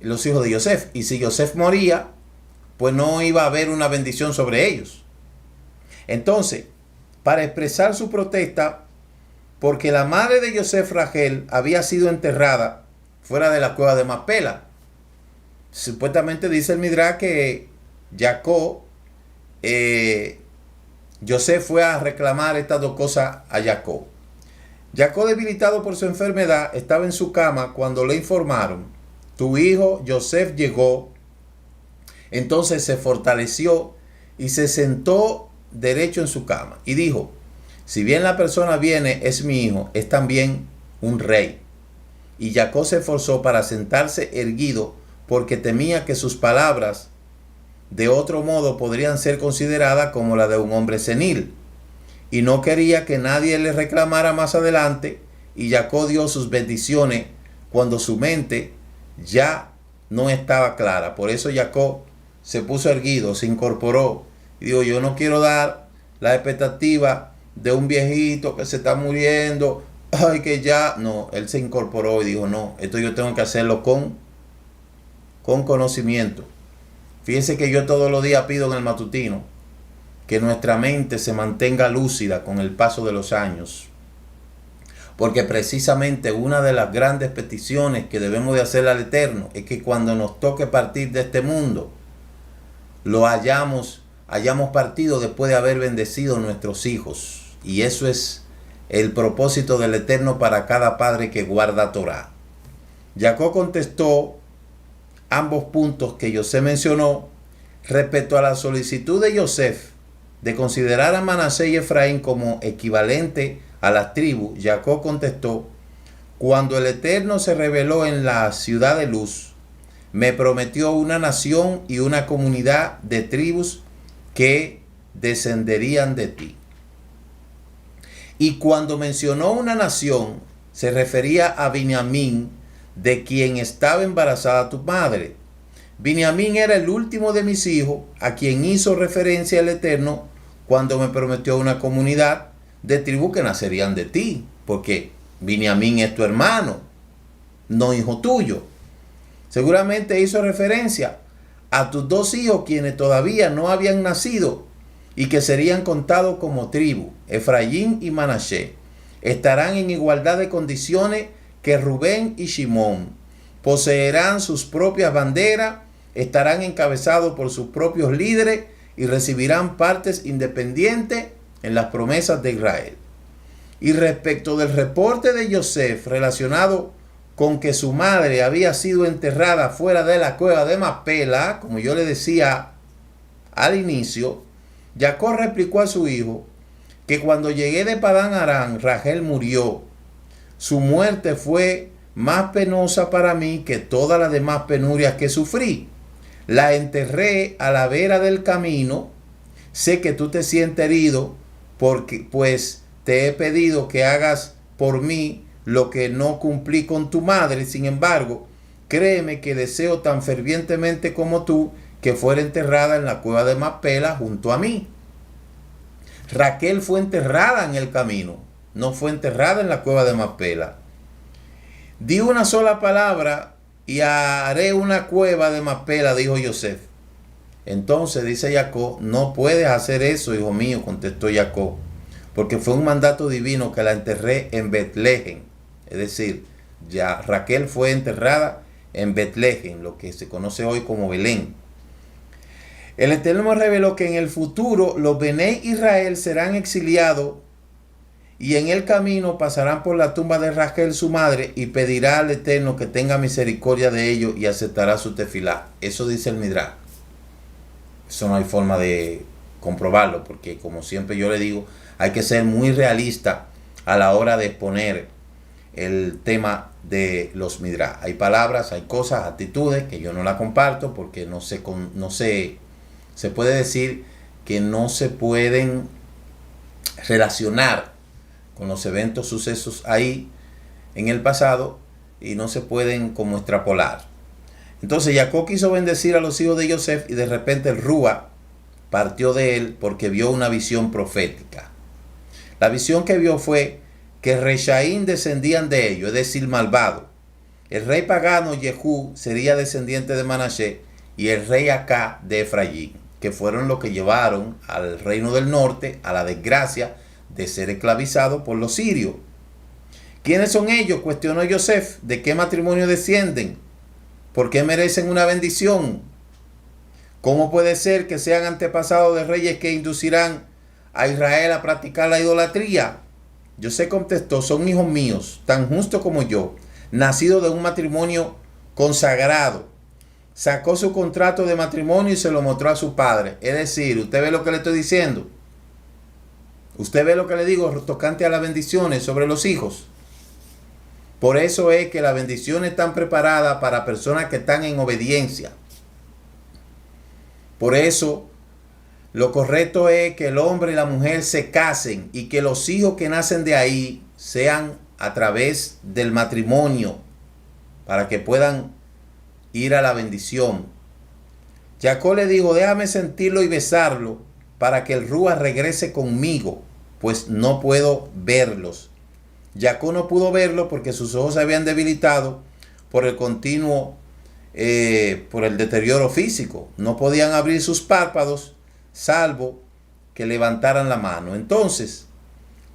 los hijos de Yosef. Y si Yosef moría, pues no iba a haber una bendición sobre ellos. Entonces, para expresar su protesta, porque la madre de Yosef, Rachel, había sido enterrada fuera de la cueva de Macpela. Supuestamente dice el Midrash que Jacob, Yosef fue a reclamar estas 2 cosas a Jacob. Jacob, debilitado por su enfermedad, estaba en su cama cuando le informaron, tu hijo Yosef llegó. Entonces se fortaleció y se sentó derecho en su cama y dijo, si bien la persona viene es mi hijo, es también un rey. Y Jacob se esforzó para sentarse erguido, porque temía que sus palabras de otro modo podrían ser consideradas como la de un hombre senil, y no quería que nadie le reclamara más adelante. Y Jacob dio sus bendiciones cuando su mente ya no estaba clara. Por eso Jacob se puso erguido, se incorporó y dijo, yo no quiero dar la expectativa de un viejito que se está muriendo, ay, que ya, no, él se incorporó y dijo, no, esto yo tengo que hacerlo con conocimiento. Fíjense que yo todos los días pido en el matutino que nuestra mente se mantenga lúcida con el paso de los años, porque precisamente una de las grandes peticiones que debemos de hacer al Eterno es que cuando nos toque partir de este mundo, lo hayamos partido después de haber bendecido a nuestros hijos. Y eso es el propósito del Eterno para cada padre que guarda Torah. Jacob contestó ambos puntos que Yosef mencionó respecto a la solicitud de Yosef de considerar a Manasés y Efraín como equivalente a las tribus, Jacob contestó: cuando el Eterno se reveló en la ciudad de luz, me prometió una nación y una comunidad de tribus que descenderían de ti. Y cuando mencionó una nación, se refería a Biniamín, de quien estaba embarazada tu madre. Biniamín era el último de mis hijos, a quien hizo referencia el Eterno cuando me prometió una comunidad de tribus que nacerían de ti, porque Biniamín es tu hermano, no hijo tuyo. Seguramente hizo referencia a tus dos hijos, quienes todavía no habían nacido y que serían contados como tribu, Efraín y Manasés. Estarán en igualdad de condiciones que Rubén y Shimón. Poseerán sus propias banderas, estarán encabezados por sus propios líderes y recibirán partes independientes en las promesas de Israel. Y respecto del reporte de Yosef relacionado con que su madre había sido enterrada fuera de la cueva de Macpela, como yo le decía al inicio, Jacob replicó a su hijo que cuando llegué de Padán Aram, Rachel murió. Su muerte fue más penosa para mí que todas las demás penurias que sufrí. La enterré a la vera del camino. Sé que tú te sientes herido, porque pues te he pedido que hagas por mí lo que no cumplí con tu madre. Sin embargo, créeme que deseo tan fervientemente como tú que fuera enterrada en la cueva de Macpela junto a mí. Raquel fue enterrada en el camino, no fue enterrada en la cueva de Macpela. Di una sola palabra y haré una cueva de Macpela, dijo Yosef. Entonces dice Jacob: no puedes hacer eso, hijo mío, contestó Jacob, porque fue un mandato divino que la enterré en Betlehem. Es decir, ya Raquel fue enterrada en Betlehem, lo que se conoce hoy como Belén. El Eterno me reveló que en el futuro los Bené Israel serán exiliados y en el camino pasarán por la tumba de Rachel, su madre, y pedirá al Eterno que tenga misericordia de ellos y aceptará su tefilá. Eso dice el Midrash. Eso no hay forma de comprobarlo, porque como siempre yo le digo, hay que ser muy realista a la hora de exponer el tema de los Midrash. Hay palabras, hay cosas, actitudes que yo no la comparto porque se puede decir que no se pueden relacionar con los eventos, sucesos ahí en el pasado y no se pueden como extrapolar. Entonces Jacob quiso bendecir a los hijos de Yosef y de repente el Rúa partió de él porque vio una visión profética. La visión que vio fue que Reshaín descendían de ellos, es decir, malvado. El rey pagano Jehú sería descendiente de Manasés y el rey Acá de Efraín, que fueron los que llevaron al reino del norte a la desgracia de ser esclavizado por los sirios. ¿Quiénes son ellos?, cuestionó Yosef. ¿De qué matrimonio descienden? ¿Por qué merecen una bendición? ¿Cómo puede ser que sean antepasados de reyes que inducirán a Israel a practicar la idolatría? Yosef contestó: son hijos míos, tan justos como yo, nacidos de un matrimonio consagrado. Sacó su contrato de matrimonio y se lo mostró a su padre. Es decir, ¿usted ve lo que le estoy diciendo? ¿Usted ve lo que le digo tocante a las bendiciones sobre los hijos? Por eso es que las bendiciones están preparadas para personas que están en obediencia. Por eso, lo correcto es que el hombre y la mujer se casen y que los hijos que nacen de ahí sean a través del matrimonio, para que puedan ir a la bendición. Jacob le dijo: déjame sentirlo y besarlo para que el Rúa regrese conmigo, pues no puedo verlos. Jacob no pudo verlo porque sus ojos se habían debilitado por el continuo, por el deterioro físico. No podían abrir sus párpados, salvo que levantaran la mano. Entonces,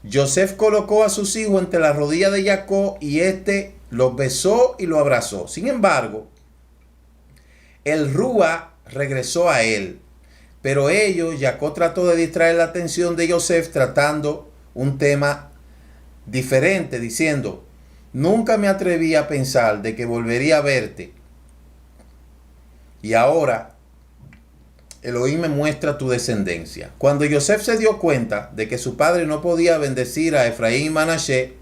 Yosef colocó a sus hijos entre las rodillas de Jacob y éste los besó y lo abrazó. Sin embargo, el Rúa regresó a él, pero Jacob trató de distraer la atención de Yosef tratando un tema diferente, diciendo: nunca me atreví a pensar de que volvería a verte. Y ahora Elohim me muestra tu descendencia. Cuando Yosef se dio cuenta de que su padre no podía bendecir a Efraín y Manashe,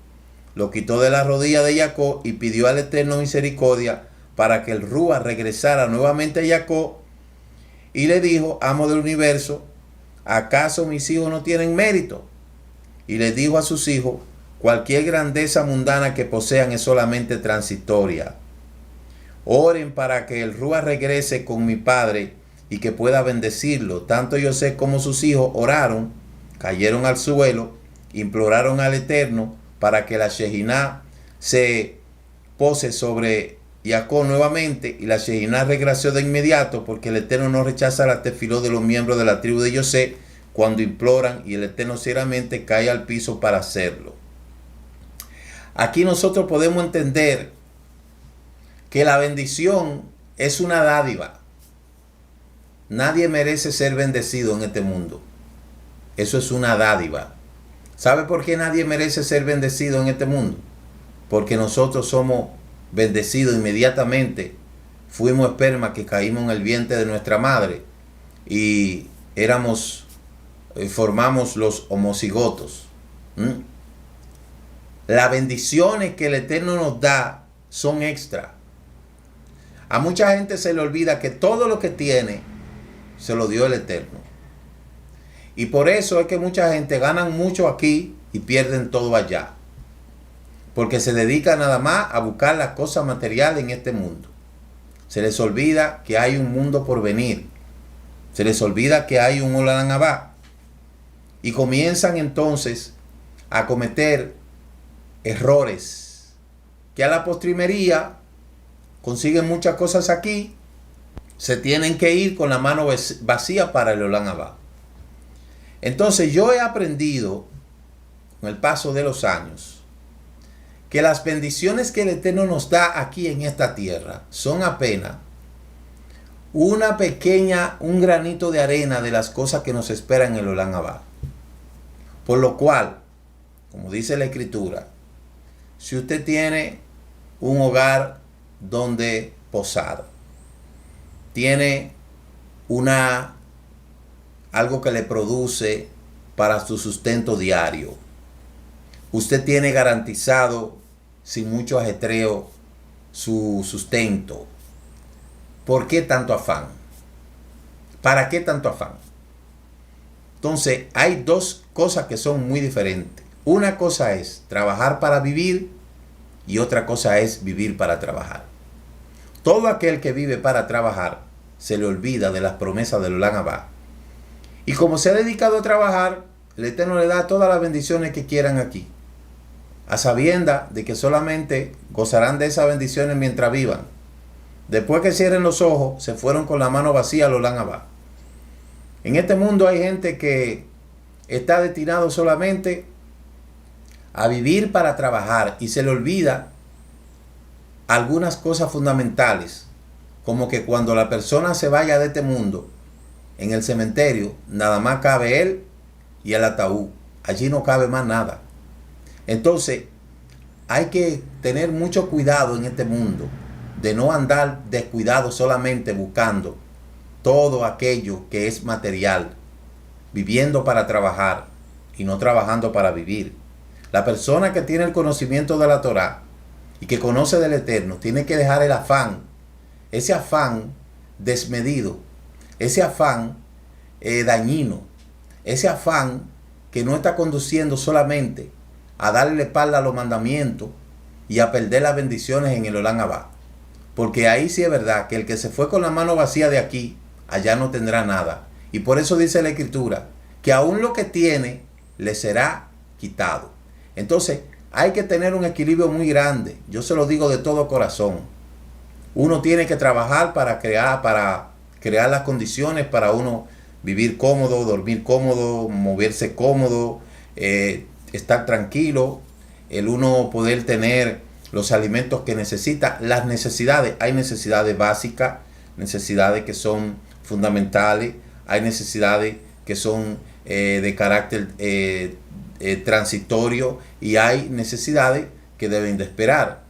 lo quitó de la rodilla de Jacob y pidió al Eterno misericordia para que el Rúa regresara nuevamente a Jacob, y le dijo: amo del universo, ¿acaso mis hijos no tienen mérito? Y le dijo a sus hijos: cualquier grandeza mundana que posean es solamente transitoria. Oren para que el Rúa regrese con mi padre y que pueda bendecirlo. Tanto Yosef como sus hijos oraron, cayeron al suelo, imploraron al Eterno para que la Shejiná se pose sobre Jacob nuevamente, y la Shejiná regresó de inmediato, porque el Eterno no rechaza la tefiló de los miembros de la tribu de Yosef cuando imploran, y el Eterno seriamente cae al piso para hacerlo. Aquí nosotros podemos entender que la bendición es una dádiva. Nadie merece ser bendecido en este mundo. Eso es una dádiva. ¿Sabe por qué nadie merece ser bendecido en este mundo? Porque nosotros somos bendecidos inmediatamente. Fuimos esperma que caímos en el vientre de nuestra madre y formamos los homocigotos. Las bendiciones que el Eterno nos da son extra. A mucha gente se le olvida que todo lo que tiene se lo dio el Eterno. Y por eso es que mucha gente gana mucho aquí y pierden todo allá. Porque se dedica nada más a buscar las cosas materiales en este mundo. Se les olvida que hay un mundo por venir. Se les olvida que hay un Olam Abba. Y comienzan entonces a cometer errores que a la postrimería consiguen muchas cosas aquí, se tienen que ir con la mano vacía para el Olam Abba. Entonces yo he aprendido con el paso de los años que las bendiciones que el Eterno nos da aquí en esta tierra son apenas un granito de arena de las cosas que nos esperan en el Olam Abba. Por lo cual, como dice la Escritura, si usted tiene un hogar donde posar, tiene algo que le produce para su sustento diario, usted tiene garantizado sin mucho ajetreo su sustento, ¿por qué tanto afán? ¿Para qué tanto afán? Entonces hay dos cosas que son muy diferentes. Una cosa es trabajar para vivir y otra cosa es vivir para trabajar. Todo aquel que vive para trabajar se le olvida de las promesas del Olam Abba. Y como se ha dedicado a trabajar, el Eterno le da todas las bendiciones que quieran aquí, a sabienda de que solamente gozarán de esas bendiciones mientras vivan. Después que cierren los ojos, se fueron con la mano vacía al Olam Abba. En este mundo hay gente que está destinado solamente a vivir para trabajar y se le olvida algunas cosas fundamentales, como que cuando la persona se vaya de este mundo, en el cementerio nada más cabe él y el ataúd. Allí no cabe más nada. Entonces hay que tener mucho cuidado en este mundo de no andar descuidado solamente buscando todo aquello que es material, viviendo para trabajar y no trabajando para vivir. La persona que tiene el conocimiento de la Torá y que conoce del Eterno tiene que dejar el afán, ese afán desmedido, ese afán dañino, ese afán que no está conduciendo solamente a darle la espalda a los mandamientos y a perder las bendiciones en el Olam Abba. Porque ahí sí es verdad que el que se fue con la mano vacía de aquí, allá no tendrá nada. Y por eso dice la Escritura que aún lo que tiene le será quitado. Entonces hay que tener un equilibrio muy grande. Yo se lo digo de todo corazón. Uno tiene que trabajar para crear las condiciones para uno vivir cómodo, dormir cómodo, moverse cómodo, estar tranquilo, el uno poder tener los alimentos que necesita, las necesidades. Hay necesidades básicas, necesidades que son fundamentales, hay necesidades que son de carácter transitorio y hay necesidades que deben de esperar.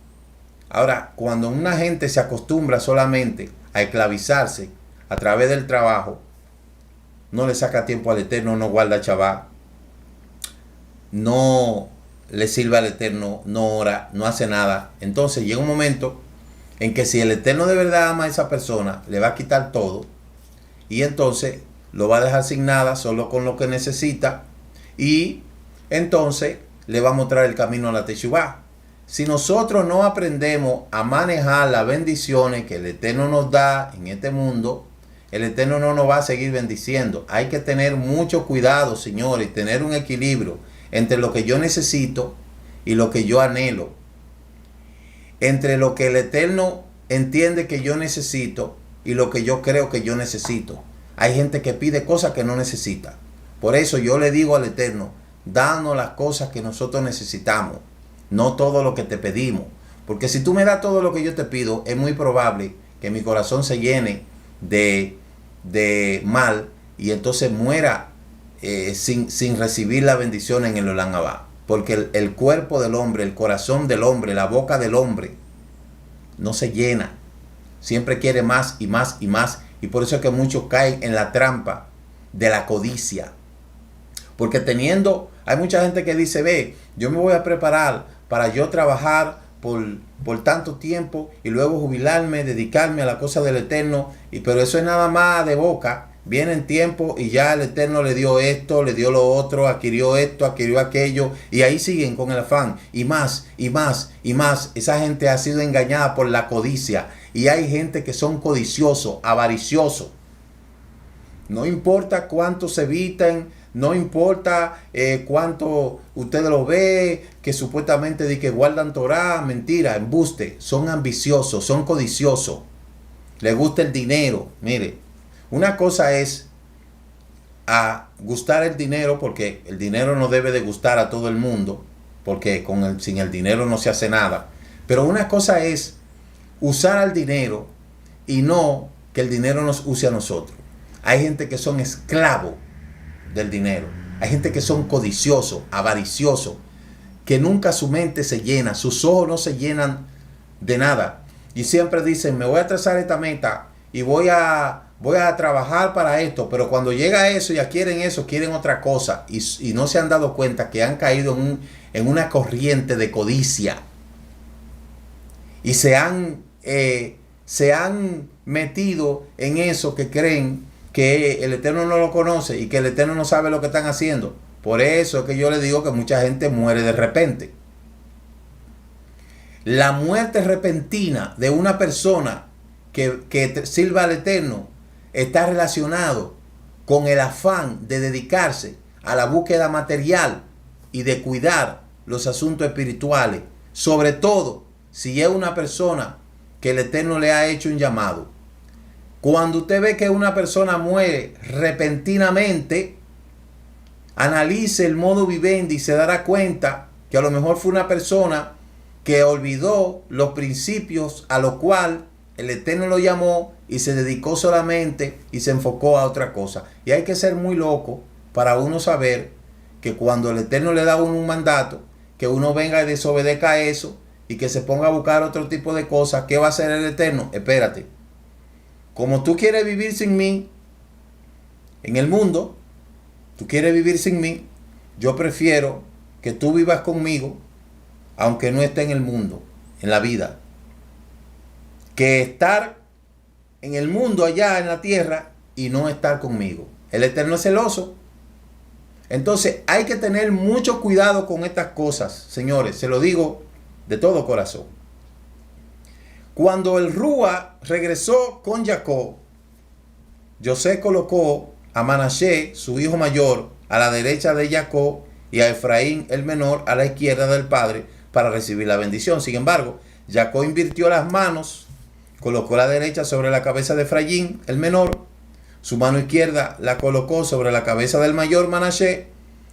Ahora, cuando una gente se acostumbra solamente a esclavizarse a través del trabajo, no le saca tiempo al Eterno, no guarda Shabbat, no le sirve al Eterno, no ora, no hace nada. Entonces llega un momento en que si el Eterno de verdad ama a esa persona, le va a quitar todo y entonces lo va a dejar sin nada, solo con lo que necesita, y entonces le va a mostrar el camino a la Teshuvá. Si nosotros no aprendemos a manejar las bendiciones que el Eterno nos da en este mundo, el Eterno no nos va a seguir bendiciendo. Hay que tener mucho cuidado, señores, tener un equilibrio entre lo que yo necesito y lo que yo anhelo. Entre lo que el Eterno entiende que yo necesito y lo que yo creo que yo necesito. Hay gente que pide cosas que no necesita. Por eso yo le digo al Eterno, danos las cosas que nosotros necesitamos, no todo lo que te pedimos. Porque si tú me das todo lo que yo te pido, es muy probable que mi corazón se llene de mal y entonces muera sin recibir la bendición en el Olam Abba. Porque el cuerpo del hombre, el corazón del hombre, la boca del hombre no se llena. Siempre quiere más y más y más. Y por eso es que muchos caen en la trampa de la codicia. Porque hay mucha gente que dice, ve, yo me voy a preparar para yo trabajar por tanto tiempo y luego jubilarme, dedicarme a la cosa del Eterno. Pero eso es nada más de boca. Viene en tiempo y ya el Eterno le dio esto, le dio lo otro, adquirió esto, adquirió aquello. Y ahí siguen con el afán. Y más, y más, y más. Esa gente ha sido engañada por la codicia. Y hay gente que son codiciosos, avariciosos. No importa cuánto se eviten, no importa cuánto ustedes lo ven, que supuestamente de que guardan Torah, mentira, embuste. Son ambiciosos, son codiciosos. Les gusta el dinero. Mire, una cosa es a gustar el dinero, porque el dinero no debe de gustar a todo el mundo, porque sin el dinero no se hace nada. Pero una cosa es usar al dinero y no que el dinero nos use a nosotros. Hay gente que son esclavos del dinero. Hay gente que son codiciosos, avariciosos, que nunca su mente se llena, sus ojos no se llenan de nada. Y siempre dicen, me voy a trazar esta meta y voy a trabajar para esto. Pero cuando llega eso, ya quieren eso, quieren otra cosa. Y no se han dado cuenta que han caído en una corriente de codicia. Y se han metido en eso que creen que el Eterno no lo conoce y que el Eterno no sabe lo que están haciendo. Por eso es que yo le digo que mucha gente muere de repente. La muerte repentina de una persona que sirva al Eterno está relacionado con el afán de dedicarse a la búsqueda material y de cuidar los asuntos espirituales, sobre todo si es una persona que el Eterno le ha hecho un llamado. Cuando usted ve que una persona muere repentinamente, analice el modo vivendi y se dará cuenta que a lo mejor fue una persona que olvidó los principios a los cuales el Eterno lo llamó y se dedicó solamente y se enfocó a otra cosa. Y hay que ser muy loco para uno saber que cuando el Eterno le da a uno un mandato, que uno venga y desobedezca a eso y que se ponga a buscar otro tipo de cosas. ¿Qué va a hacer el Eterno? Espérate. Como tú quieres vivir sin mí en el mundo, tú quieres vivir sin mí, yo prefiero que tú vivas conmigo, aunque no esté en el mundo, en la vida, que estar en el mundo allá en la tierra y no estar conmigo. El Eterno es celoso. Entonces hay que tener mucho cuidado con estas cosas, señores, se lo digo de todo corazón. Cuando el Rúa regresó con Jacob, José colocó a Manasés, su hijo mayor, a la derecha de Jacob y a Efraín, el menor, a la izquierda del padre para recibir la bendición. Sin embargo, Jacob invirtió las manos, colocó la derecha sobre la cabeza de Efraín, el menor, su mano izquierda la colocó sobre la cabeza del mayor Manasés,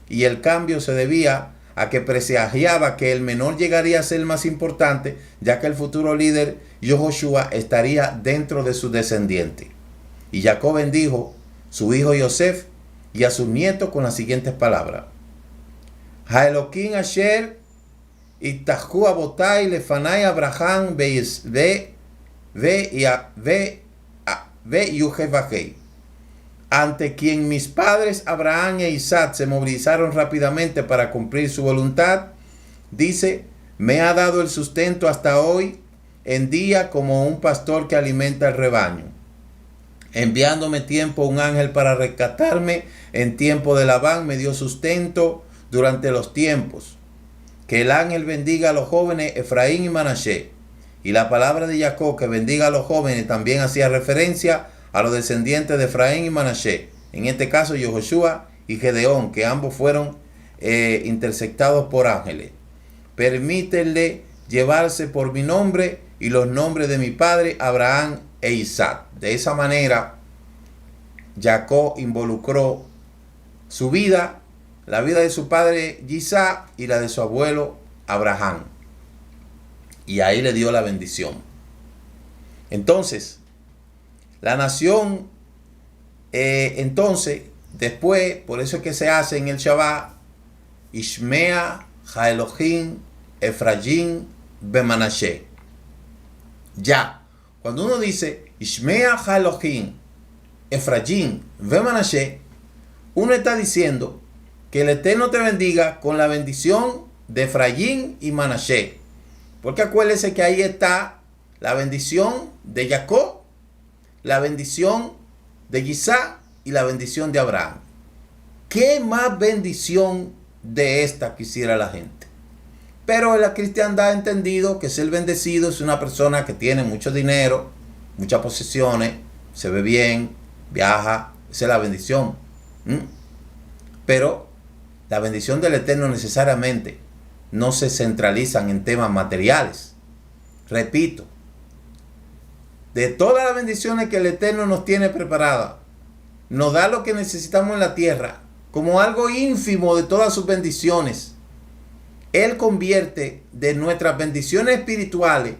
y el cambio se debía a que presagiaba que el menor llegaría a ser más importante, ya que el futuro líder Yehoshua estaría dentro de su descendiente. Y Jacob bendijo su hijo Yosef y a sus nietos con las siguientes palabras: Haelokim asher ittachu abotai lefanai Abraham ve yujevahei. ante quien mis padres Abraham e Isaac se movilizaron rápidamente para cumplir su voluntad, dice, me ha dado el sustento hasta hoy en día como un pastor que alimenta el rebaño, enviándome tiempo un ángel para rescatarme en tiempo de Labán, me dio sustento durante los tiempos. Que el ángel bendiga a los jóvenes Efraín y Manasés. Y la palabra de Jacob que bendiga a los jóvenes también hacía referencia a los descendientes de Efraín y Manasés. En este caso Yehoshua y Gedeón, que ambos fueron interceptados por ángeles. Permítanle llevarse por mi nombre y los nombres de mi padre Abraham e Isaac. De esa manera, Jacob involucró su vida, la vida de su padre Isaac y la de su abuelo Abraham. Y ahí le dio la bendición. Entonces, la nación, después, por eso es que se hace en el Shabbat, Ishmea, Jaelohim, Efraín, Bemanashe. Ya, cuando uno dice Ishmea, Jaelohim, Efraín, Bemanashe, uno está diciendo que el Eterno te bendiga con la bendición de Efraín y Manashe. Porque acuérdese que ahí está la bendición de Jacob, la bendición de Isaac y la bendición de Abraham. ¿Qué más bendición de esta quisiera la gente? Pero la cristiandad ha entendido que ser bendecido es una persona que tiene mucho dinero, muchas posesiones, se ve bien, viaja, esa es la bendición. Pero la bendición del Eterno necesariamente no se centralizan en temas materiales. Repito, de todas las bendiciones que el Eterno nos tiene preparadas, nos da lo que necesitamos en la tierra como algo ínfimo de todas sus bendiciones. Él convierte de nuestras bendiciones espirituales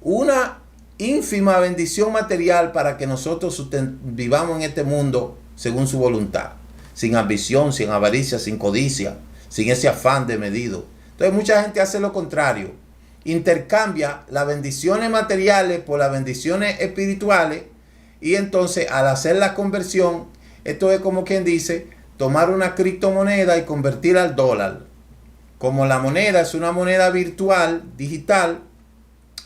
una ínfima bendición material para que nosotros vivamos en este mundo según su voluntad, sin ambición, sin avaricia, sin codicia, sin ese afán de medido. Entonces mucha gente hace lo contrario, intercambia las bendiciones materiales por las bendiciones espirituales, y entonces al hacer la conversión, esto es como quien dice, tomar una criptomoneda y convertirla al dólar. Como la moneda es una moneda virtual, digital,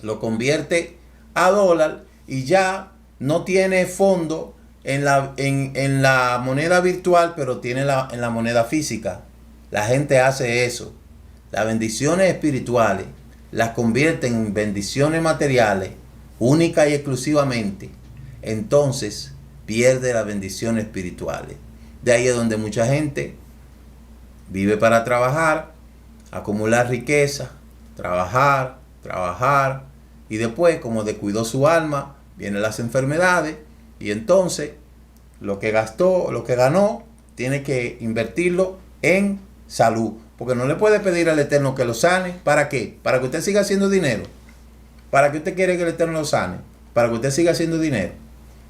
lo convierte a dólar y ya no tiene fondo en la moneda virtual, pero tiene en la moneda física. La gente hace eso. Las bendiciones espirituales las convierten en bendiciones materiales, única y exclusivamente. Entonces pierde las bendiciones espirituales. De ahí es donde mucha gente vive para trabajar, acumular riqueza, trabajar, y después, como descuidó su alma, vienen las enfermedades, y entonces lo que ganó, tiene que invertirlo en salud, porque no le puede pedir al Eterno que lo sane. ¿Para qué? Para que usted siga haciendo dinero. ¿Para qué usted quiere que el Eterno lo sane? Para que usted siga haciendo dinero,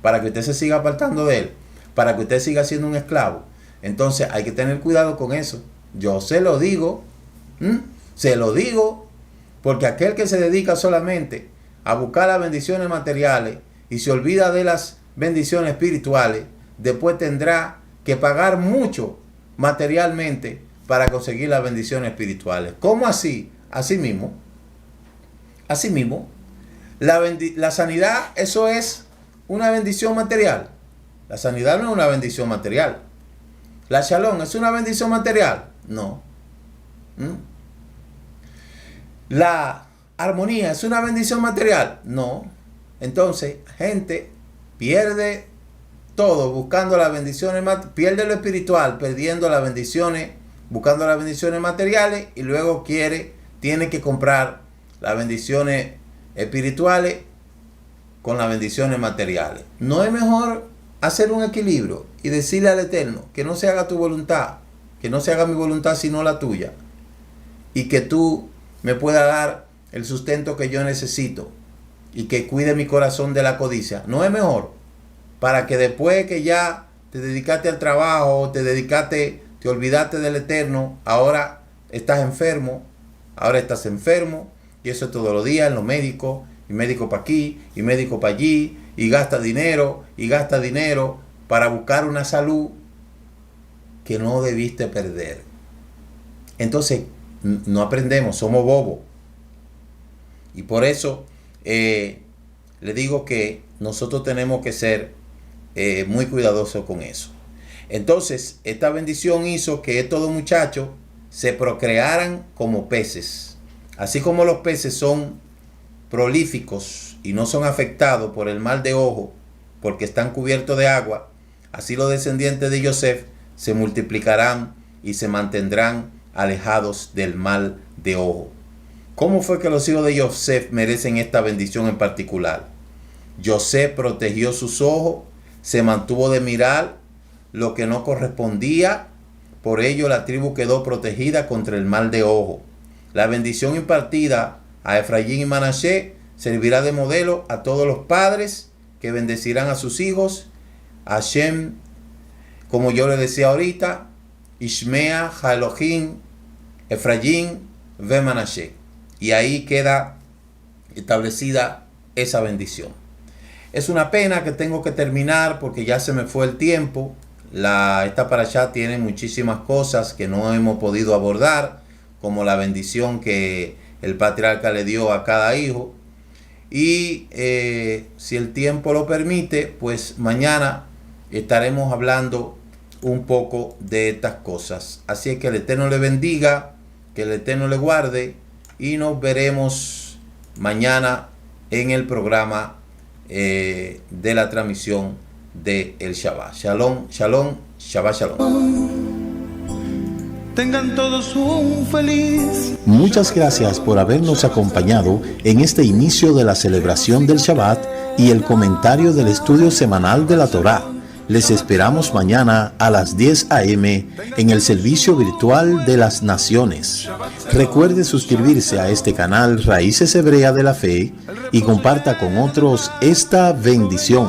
para que usted se siga apartando de él, para que usted siga siendo un esclavo. Entonces hay que tener cuidado con eso. Yo se lo digo, porque aquel que se dedica solamente a buscar las bendiciones materiales y se olvida de las bendiciones espirituales, después tendrá que pagar mucho materialmente para conseguir las bendiciones espirituales. ¿Cómo así? Así mismo, la sanidad, eso es una bendición material. La sanidad no es una bendición material. La shalom, ¿es una bendición material? No. La armonía, ¿es una bendición material? No. Entonces, gente pierde todo buscando las bendiciones, pierde lo espiritual, perdiendo las bendiciones, buscando las bendiciones materiales, y luego tiene que comprar las bendiciones espirituales con las bendiciones materiales. ¿No es mejor hacer un equilibrio y decirle al Eterno que no se haga tu voluntad, que no se haga mi voluntad sino la tuya, y que tú me puedas dar el sustento que yo necesito y que cuide mi corazón de la codicia? ¿No es mejor? Para que después que ya te dedicaste al trabajo, te olvidaste del Eterno, ahora estás enfermo, y eso es todos los días en los médicos, y médico para aquí, y médico para allí, y gasta dinero, para buscar una salud que no debiste perder. Entonces, no aprendemos, somos bobos. Y por eso le digo que nosotros tenemos que ser muy cuidadosos con eso. Entonces, esta bendición hizo que estos dos muchachos se procrearan como peces. Así como los peces son prolíficos y no son afectados por el mal de ojo, porque están cubiertos de agua, así los descendientes de Yosef se multiplicarán y se mantendrán alejados del mal de ojo. ¿Cómo fue que los hijos de Yosef merecen esta bendición en particular? Yosef protegió sus ojos, se mantuvo de mirar lo que no correspondía, por ello la tribu quedó protegida contra el mal de ojo. La bendición impartida a Efraín y Manasés servirá de modelo a todos los padres que bendecirán a sus hijos. Hashem, como yo le decía ahorita, Ishmea, Elohim, Efraín, ve Manasés. Y ahí queda establecida esa bendición. Es una pena que tengo que terminar porque ya se me fue el tiempo. Esta parashá tiene muchísimas cosas que no hemos podido abordar, como la bendición que el patriarca le dio a cada hijo. Y si el tiempo lo permite, pues mañana estaremos hablando un poco de estas cosas. Así es que el Eterno le bendiga, que el Eterno le guarde y nos veremos mañana en el programa de la transmisión de el Shabbat. Shalom, shalom, Shabbat shalom. Tengan todos un feliz. Muchas gracias por habernos acompañado en este inicio de la celebración del Shabbat y el comentario del estudio semanal de la Torá. Les esperamos mañana a las 10 a.m. en el servicio virtual de las naciones. Recuerde suscribirse a este canal Raíces Hebreas de la Fe y comparta con otros esta bendición.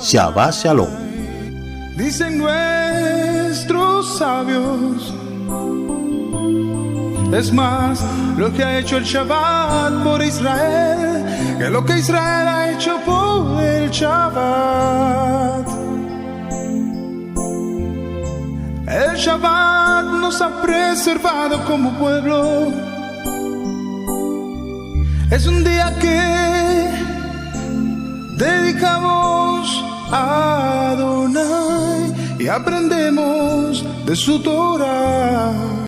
Shabbat Shalom. Dicen nuestros sabios, es más lo que ha hecho el Shabbat por Israel que lo que Israel ha hecho por el Shabbat. El Shabbat nos ha preservado como pueblo. Es un día que dedicamos a Adonai y aprendemos de su Torah.